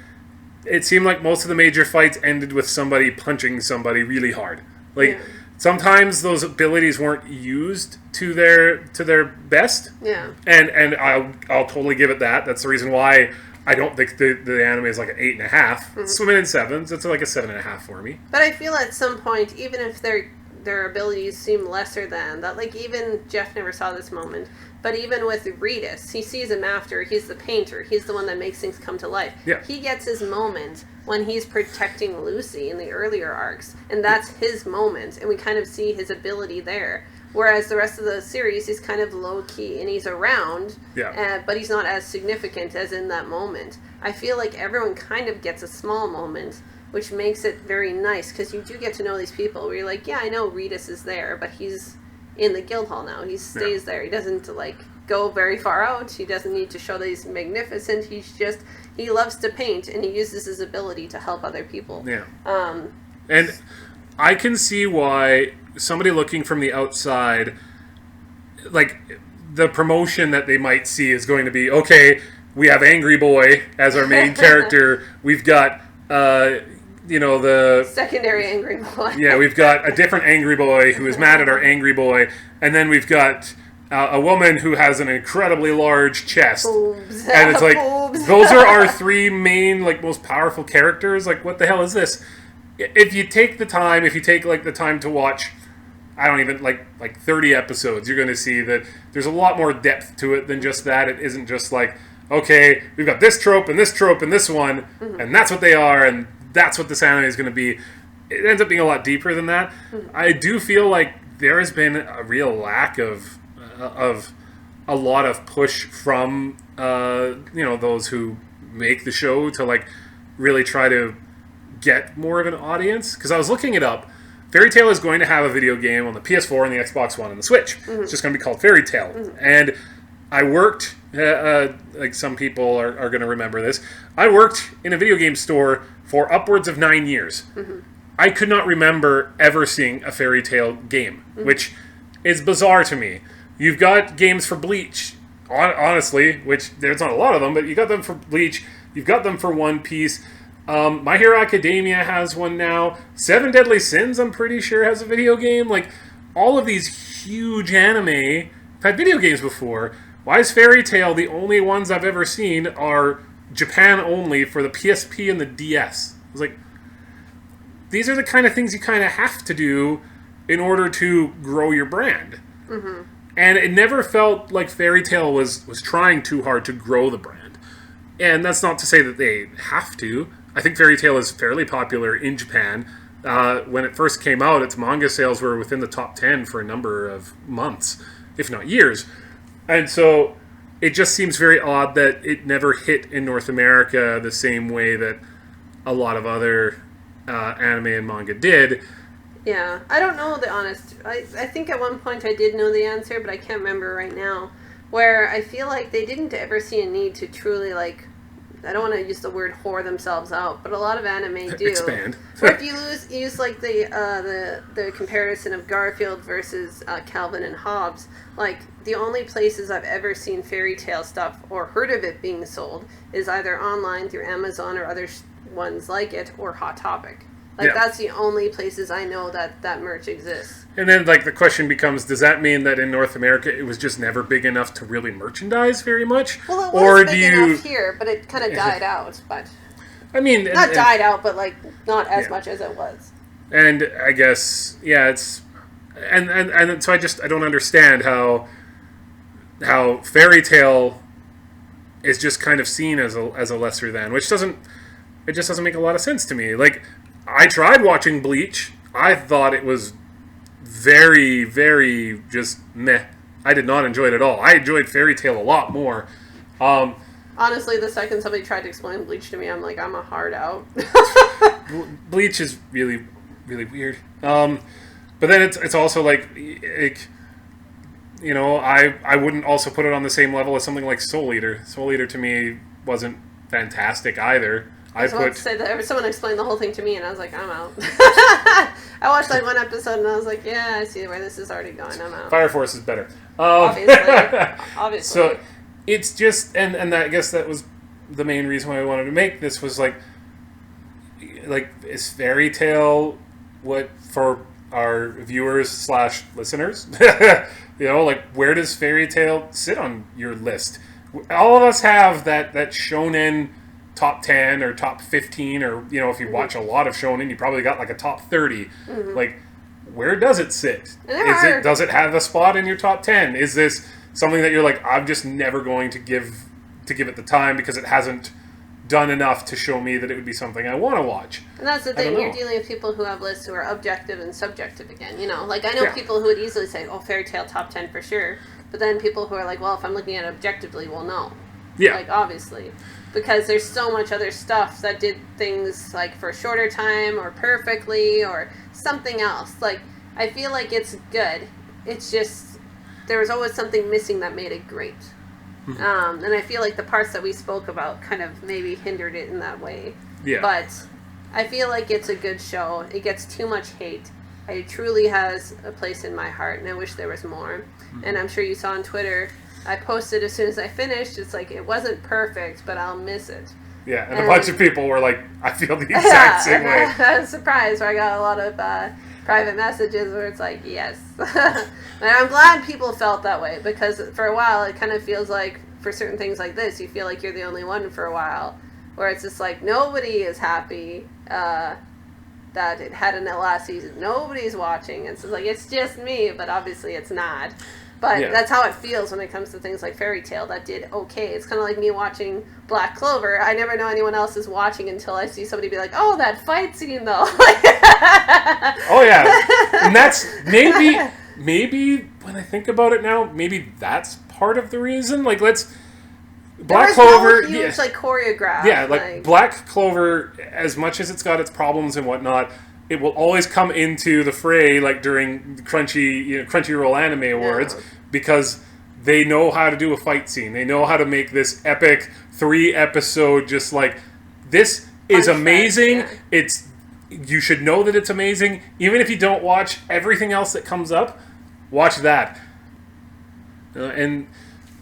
it seemed like most of the major fights ended with somebody punching somebody really hard. Like, sometimes those abilities weren't used to their best. Yeah. And I'll totally give it that. That's the reason why I don't think the anime is like an 8.5. Swimming in sevens. It's like a 7.5 for me. But I feel at some point, even if their abilities seem lesser than that, like even Jeff never saw this moment, but even with Ritus, he sees him after. He's the painter. He's the one that makes things come to life. Yeah. He gets his moment when he's protecting Lucy in the earlier arcs, and that's his moment, and we kind of see his ability there. Whereas the rest of the series, he's kind of low-key, and he's around, but he's not as significant as in that moment. I feel like everyone kind of gets a small moment, which makes it very nice, because you do get to know these people, where you're like, yeah, I know Ritus is there, but he's in the guild hall now. He stays there. He doesn't, like, go very far out. He doesn't need to show that he's magnificent. He loves to paint, and he uses his ability to help other people. Yeah. And I can see why somebody looking from the outside, like, the promotion that they might see is going to be, okay, we have Angry Boy as our main character. We've got, the secondary Angry Boy. Yeah, we've got a different Angry Boy who is mad at our Angry Boy. And then we've got a woman who has an incredibly large chest. Boobs. And it's like, Boobs. Those are our three main, like, most powerful characters. Like, what the hell is this? If you take the time to watch, I don't even, like 30 episodes, you're going to see that there's a lot more depth to it than just that. It isn't just like, okay, we've got this trope and this trope and this one, and that's what they are, and that's what this anime is going to be. It ends up being a lot deeper than that. I do feel like there has been a real lack of a lot of push from those who make the show to like really try to get more of an audience. Because I was looking it up. Fairy Tail is going to have a video game on the PS4 and the Xbox One and the Switch. It's just going to be called Fairy Tail. And I worked, like some people are going to remember this, I worked in a video game store for upwards of 9 years. I could not remember ever seeing a Fairy Tail game, which is bizarre to me. You've got games for Bleach, honestly, which there's not a lot of them, but you got them for Bleach, you've got them for One Piece. My Hero Academia has one now. Seven Deadly Sins, I'm pretty sure, has a video game. Like, all of these huge anime have had video games before. Why is Fairy Tail the only ones I've ever seen are Japan only for the PSP and the DS? I was like, these are the kind of things you kind of have to do in order to grow your brand. And it never felt like Fairy Tail was trying too hard to grow the brand. And that's not to say that they have to. I think Fairy Tail is fairly popular in Japan. When it first came out, its manga sales were within the top 10 for a number of months, if not years. And so it just seems very odd that it never hit in North America the same way that a lot of other anime and manga did. Yeah, I don't know the honest. I think at one point I did know the answer, but I can't remember right now. Where I feel like they didn't ever see a need to truly, like, I don't want to use the word whore themselves out, but a lot of anime do. Expand. Or if you use like the comparison of Garfield versus Calvin and Hobbes, like the only places I've ever seen Fairy Tail stuff or heard of it being sold is either online through Amazon or other ones like it, or Hot Topic. Like, that's the only places I know that merch exists. And then, like, the question becomes, does that mean that in North America it was just never big enough to really merchandise very much? Well, it was big enough here, but it kind of died out. But I mean... Not died out, but, like, not as much as it was. And I guess, it's... And so I don't understand how Fairy Tail is just kind of seen as a lesser than, which doesn't... It just doesn't make a lot of sense to me. Like, I tried watching Bleach. I thought it was very, very just meh. I did not enjoy it at all. I enjoyed Fairy Tail a lot more. Honestly, the second somebody tried to explain Bleach to me, I'm like, I'm a hard out. Bleach is really, really weird. But then it's also like I wouldn't also put it on the same level as something like Soul Eater. Soul Eater to me wasn't fantastic either. I was about to say that someone explained the whole thing to me, and I was like, I'm out. I watched like one episode, and I was like, yeah, I see where this is already going. I'm out. Fire Force is better. Obviously. So it's just, and I guess that was the main reason why I wanted to make this was like is Fairy Tail what for our viewers / listeners? Like, where does Fairy Tail sit on your list? All of us have that shonen top 10 or top 15, or if you watch a lot of shonen, you probably got like a top 30. Like, where does it sit? Does it have a spot in your top 10? Is this something that you're like, I'm just never going to give it the time because it hasn't done enough to show me that it would be something I want to watch? And that's the thing, you're dealing with people who have lists who are objective and subjective again. Like, I know people who would easily say, oh, Fairy Tail top 10 for sure, but then people who are like, well, if I'm looking at it objectively, well, no. Yeah. Like, obviously. Because there's so much other stuff that did things, like, for a shorter time, or perfectly, or something else. Like, I feel like it's good. It's just, there was always something missing that made it great. And I feel like the parts that we spoke about kind of maybe hindered it in that way. Yeah. But I feel like it's a good show. It gets too much hate. It truly has a place in my heart, and I wish there was more. And I'm sure you saw on Twitter, I posted as soon as I finished, it's like, it wasn't perfect, but I'll miss it. Yeah, and a bunch of people were like, I feel the exact same way. I was surprised, where I got a lot of private messages where it's like, yes. And I'm glad people felt that way, because for a while, it kind of feels like, for certain things like this, you feel like you're the only one for a while, where it's just like, nobody is happy that it had in the last season. Nobody's watching. It's like, it's just me, but obviously it's not. But Yeah. that's how it feels when it comes to things like Fairy Tale that did okay. It's kind of like me watching Black Clover. I never know anyone else is watching until I see somebody be like, "Oh, that fight scene though." Oh yeah, and that's maybe when I think about it now, maybe that's part of the reason. Like, Black Clover, no huge, like choreograph. yeah, like Black Clover, as much as it's got its problems and whatnot, it will always come into the fray, like during Crunchyroll Anime Awards, because they know how to do a fight scene. They know how to make this epic 3-episode, just like, this is amazing. Yeah. You should know that it's amazing, even if you don't watch everything else that comes up. Watch that, and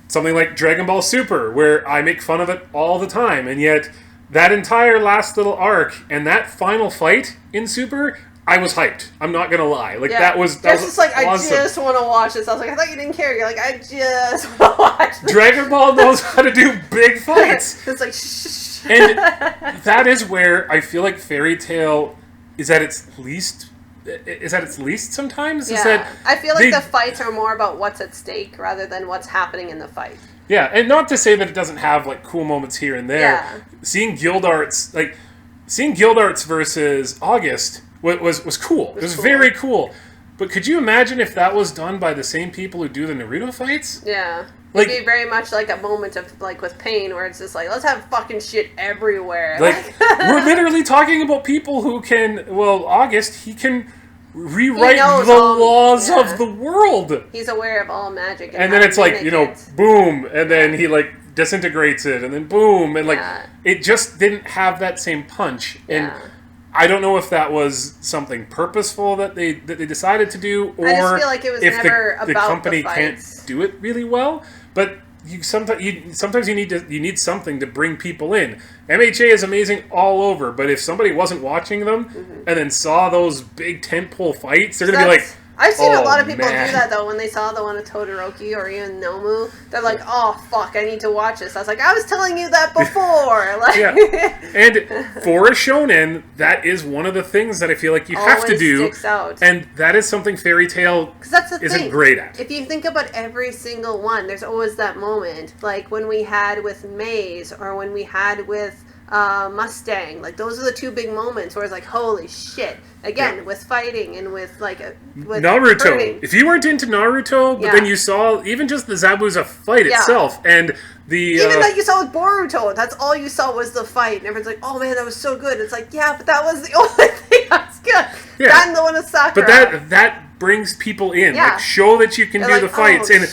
something like Dragon Ball Super, where I make fun of it all the time, and yet that entire last little arc and that final fight in Super, I was hyped. I'm not gonna lie. Like, that was just like, awesome. I just want to watch this. I was like, I thought you didn't care. You're like, I just want to watch this. Dragon Ball knows how to do big fights. It's like, shh. And that is where I feel like Fairy Tale is at its least. Sometimes. Yeah, is that I feel like the fights are more about what's at stake rather than what's happening in the fight. Yeah, and not to say that it doesn't have like cool moments here and there. Yeah. Seeing Guild Arts versus August was cool. It was cool. Very cool. But could you imagine if that was done by the same people who do the Naruto fights? Yeah. Like, it'd be very much like a moment of, like, with Pain, where it's just like, let's have fucking shit everywhere. Like, we're literally talking about people who can, August, he can rewrite the laws of the world. He's aware of all magic. And then it's like, boom, and then he, like, disintegrates it, and then boom, and, like, it just didn't have that same punch. And I don't know if that was something purposeful that they decided to do, or I just feel like it was if never the about company the fights. can't do it really well. But sometimes you need something to bring people in. MHA is amazing all over, but if somebody wasn't watching them and then saw those big tentpole fights, they're gonna be like, I've seen a lot of people man. do that, though, when they saw the one of Todoroki or even Nomu. They're like, oh, fuck, I need to watch this. I was like, I was telling you that before. Like, And for a shonen, that is one of the things that I feel like you have to do. Sticks out. And that is something Fairy Tale isn't great at. If you think about every single one, there's always that moment. Like when we had with Maze or when we had with Mustang. Like, those are the two big moments where it's like, holy shit. Again, with fighting and with, like, with Naruto. hurting. If you weren't into Naruto, but then you saw even just the Zabuza fight itself, and the... Even that you saw with Boruto, that's all you saw was the fight. And everyone's like, oh man, that was so good. It's like, yeah, but that was the only thing that was good. Yeah. That and the one with Sakura. But that brings people in. Yeah. Like, show that you can do the fights. And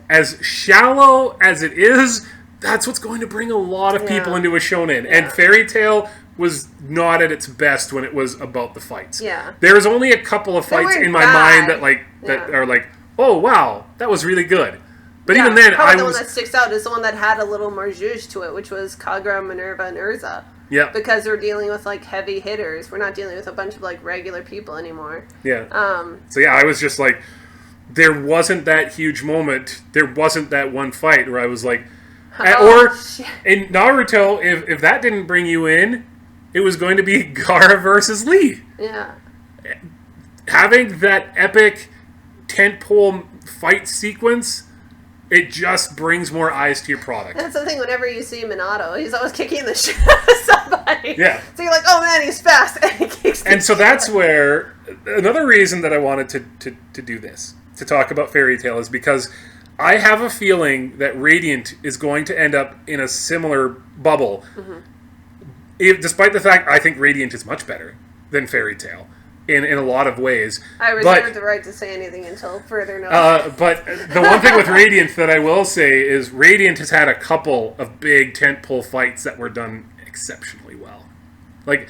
as shallow as it is, that's what's going to bring a lot of people into a shonen. Yeah. And Fairy Tail was not at its best when it was about the fights. Yeah. There's only a couple of fights in my mind that are like, oh wow, that was really good. But even then, the one that sticks out is the one that had a little more zhuzh to it, which was Kagura, Minerva, and Urza. Yeah. Because we're dealing with, like, heavy hitters. We're not dealing with a bunch of, like, regular people anymore. Yeah. So yeah, I was just like, there wasn't that huge moment. There wasn't that one fight where I was like, in Naruto, if that didn't bring you in, it was going to be Gaara versus Lee. Yeah. Having that epic tentpole fight sequence, it just brings more eyes to your product. That's the thing, whenever you see Minato, he's always kicking the shit out of somebody. Yeah. So you're like, oh man, he's fast. And he kicks the And so that's where, another reason that I wanted to do this, to talk about Fairy Tail, is because I have a feeling that Radiant is going to end up in a similar bubble. Despite the fact I think Radiant is much better than Fairy Tail in a lot of ways. I reserve the right to say anything until further notice. But the one thing with Radiant that I will say is Radiant has had a couple of big tentpole fights that were done exceptionally well. Like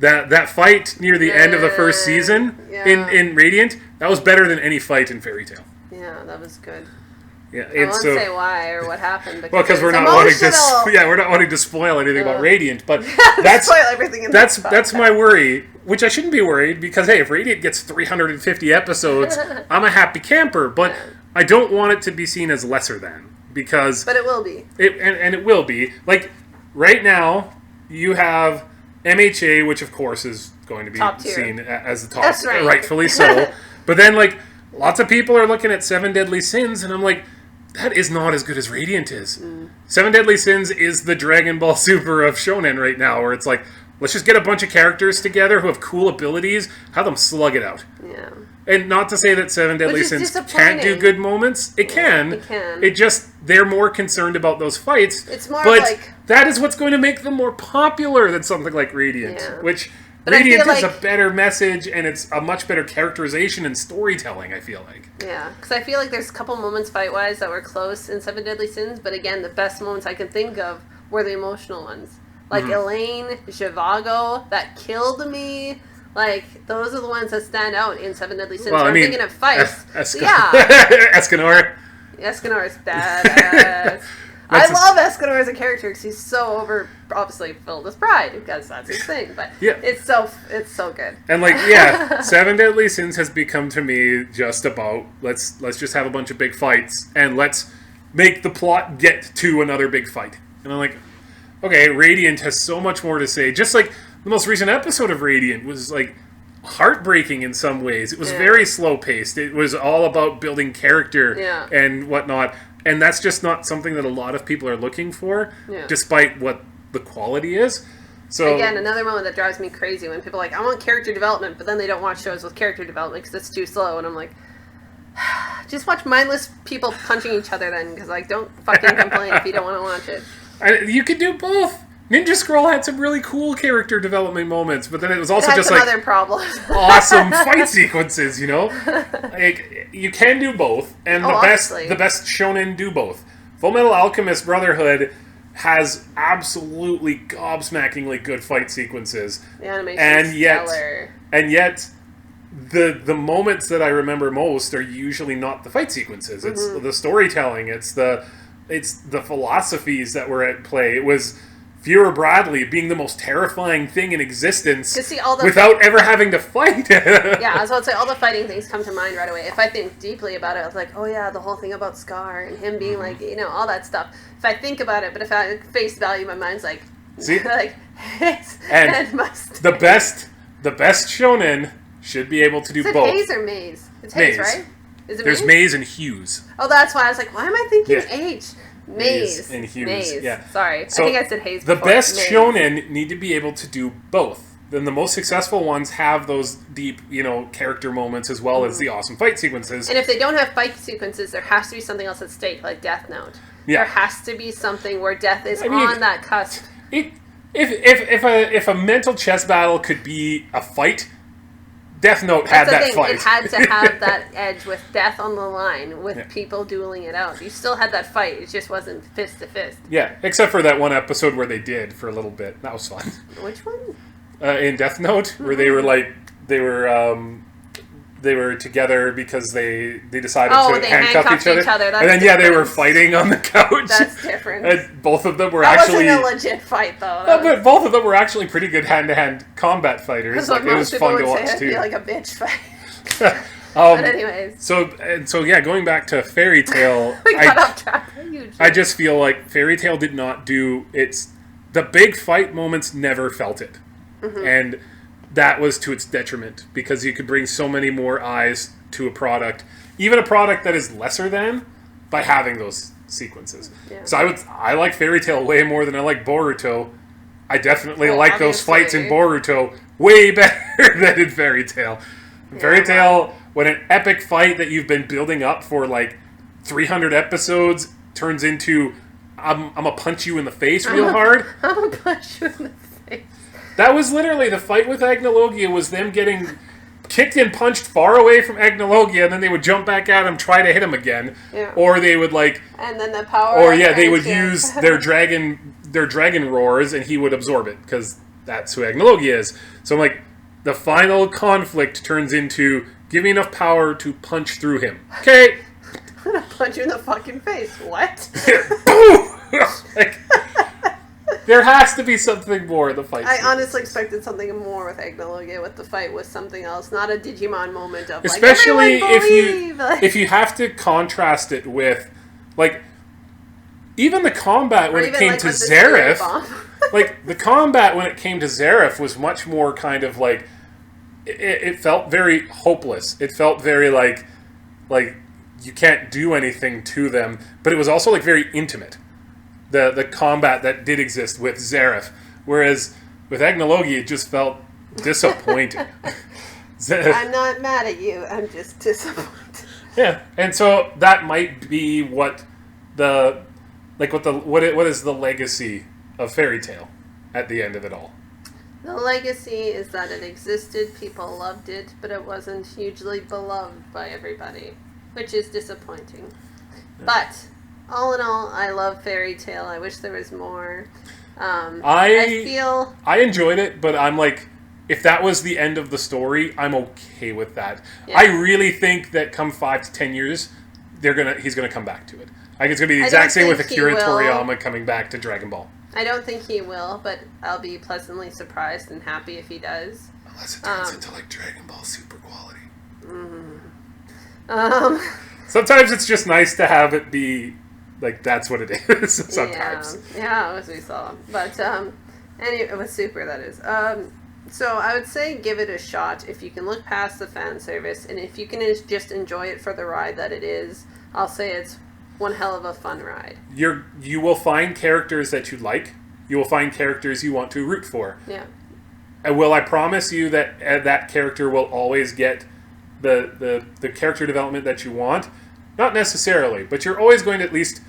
that fight near the end of the first season in Radiant, that was better than any fight in Fairy Tail. Yeah, that was good. Yeah, I won't say why or what happened. Because we're not wanting to spoil anything about Radiant, but spoil everything. That's my worry, which I shouldn't be worried, because hey, if Radiant gets 350 episodes, I'm a happy camper. But I don't want it to be seen as lesser than, because but it will be. And it will be. Like right now, you have MHA, which of course is going to be seen as the top, rightfully so. But then, like, Lots of people are looking at Seven Deadly Sins, and I'm like, that is not as good as Radiant is. Seven Deadly Sins is the Dragon Ball Super of shonen right now, where it's like, let's just get a bunch of characters together who have cool abilities, have them slug it out. Yeah. And not to say that Seven Deadly Sins can't do good moments. It can. It can. It just, they're more concerned about those fights. It's more but like... that is what's going to make them more popular than something like Radiant. Yeah. Which, but Radiant is like... a better message, and it's a much better characterization and storytelling, I feel like. Yeah, because I feel like there's a couple moments fight-wise that were close in Seven Deadly Sins, but again, the best moments I can think of were the emotional ones. Like Elaine, Zhivago, that killed me. Like, those are the ones that stand out in Seven Deadly Sins. Well, I'm thinking of fights. Yeah. Escanor. Escanor is badass. I love Escanor as a character because he's so obviously filled with pride because that's his thing. But it's so good. And like, yeah, Seven Deadly Sins has become to me just about let's just have a bunch of big fights and let's make the plot get to another big fight. And I'm like, okay, Radiant has so much more to say. Just like the most recent episode of Radiant was like heartbreaking in some ways. It was very slow paced. It was all about building character and whatnot. And that's just not something that a lot of people are looking for, despite what the quality is. So again, another moment that drives me crazy when people are like, I want character development, but then they don't watch shows with character development because it's too slow. And I'm like, just watch mindless people punching each other then, because like, don't fucking complain if you don't want to watch it. You could do both. Ninja Scroll had some really cool character development moments, but then it was also just like other problems. awesome fight sequences, you know? Like, you can do both, and the best shonen do both. Fullmetal Alchemist Brotherhood has absolutely gobsmackingly good fight sequences. The animation is stellar. And yet the moments that I remember most are usually not the fight sequences. It's the storytelling, it's the philosophies that were at play. It was Vera Bradley being the most terrifying thing in existence without ever having to fight. Yeah, I was about to say, all the fighting things come to mind right away. If I think deeply about it, I was like, oh yeah, the whole thing about Scar and him being like, you know, all that stuff. If I think about it, but if I face value, my mind's like, see? like, it must. The best shonen should be able to do both. Is it Haze or Maze? It's Haze, right? Is it There's Maze and Hughes. Oh, that's why I was like, why am I thinking H? Maze and Hughes. Maze. Yeah. Sorry. So I think I said Haze the before. best Maze. shonen need to be able to do both. Then the most successful ones have those deep, you know, character moments as well as the awesome fight sequences. And if they don't have fight sequences, there has to be something else at stake, like Death Note. Yeah. There has to be something where death is on that cusp. If a mental chess battle could be a fight, Death Note had that fight. It had to have that edge with death on the line, with people dueling it out. You still had that fight. It just wasn't fist to fist. Yeah, except for that one episode where they did for a little bit. That was fun. Which one? In Death Note, where they were together because they decided to handcuff each other. That's and then they were fighting on the couch. That's different. And both of them were that actually wasn't a legit fight though. But both of them were actually pretty good hand-to-hand combat fighters. Like, it was fun to watch too. It'd be like a bitch fight. But anyways. So yeah, going back to Fairy Tail, we got off track. I just feel like Fairy Tail did not do the big fight moments never felt it. And that was to its detriment, because you could bring so many more eyes to a product, even a product that is lesser than, by having those sequences. Yeah. So I like Fairy Tail way more than I like Boruto. I definitely like those fights in Boruto way better than in Fairy Tail. In Fairy Tail, when an epic fight that you've been building up for like 300 episodes turns into I'm gonna punch you in the face real hard. I'm gonna punch you in the face. That was literally the fight with Agnologia, was them getting kicked and punched far away from Agnologia, and then they would jump back at him, try to hit him again. Yeah. Or they would and then the power. Or they would use their dragon roars, and he would absorb it, because that's who Agnologia is. So I'm like, the final conflict turns into, give me enough power to punch through him. Okay. I'm gonna punch you in the fucking face. What? There has to be something more in the fight. I honestly expected something more with Agnologia. With the fight was something else, not a Digimon moment of especially like, if you have to contrast it with like even the combat when it came to Zareth. Like the combat when it came to Zareth was much more kind of like it felt very hopeless. It felt very like like you can't do anything to them, but it was also like very intimate. The combat that did exist with Zareth, whereas with Agnologi it just felt disappointing. I'm not mad at you. I'm just disappointed. Yeah, and so that might be what what is the legacy of Fairy Tale at the end of it all. The legacy is that it existed, people loved it, but it wasn't hugely beloved by everybody, which is disappointing. Yeah. But all in all, I love Fairy Tale. I wish there was more. I enjoyed it, but I'm like, if that was the end of the story, I'm okay with that. Yeah. I really think that come 5 to 10 years, he's gonna come back to it. Like it's gonna be the exact same with Akira Toriyama coming back to Dragon Ball. I don't think he will, but I'll be pleasantly surprised and happy if he does. Unless it turns into like Dragon Ball Super quality. Sometimes it's just nice to have it be like that's what it is. Sometimes. Yeah, as we saw. But anyway, with Super that is. So I would say give it a shot if you can look past the fan service, and if you can just enjoy it for the ride that it is. I'll say it's one hell of a fun ride. You will find characters that you like. You will find characters you want to root for. Yeah. And will I promise you that that character will always get the character development that you want? Not necessarily, but you're always going to at least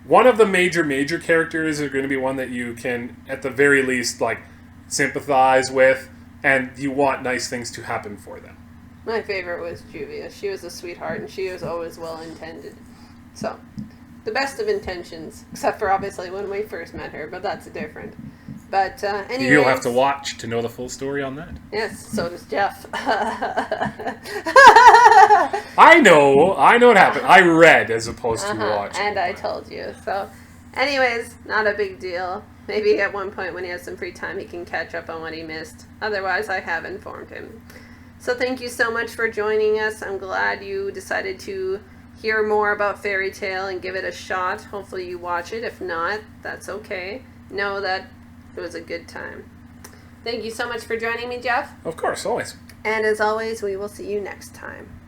one of the major characters are going to be one that you can at the very least like sympathize with, and you want nice things to happen for them. My favorite was Juvia. She was a sweetheart, and she was always well-intended. So, the best of intentions, except for obviously when we first met her, but that's different. But anyways, you'll have to watch to know the full story on that. Yes, so does Jeff. I know what happened. I read as opposed to watching. And I told you. So, anyways, not a big deal. Maybe at one point when he has some free time, he can catch up on what he missed. Otherwise, I have informed him. So thank you so much for joining us. I'm glad you decided to hear more about Fairy Tale and give it a shot. Hopefully you watch it. If not, that's okay. Know that it was a good time. Thank you so much for joining me, Jeff. Of course, always. And as always, we will see you next time.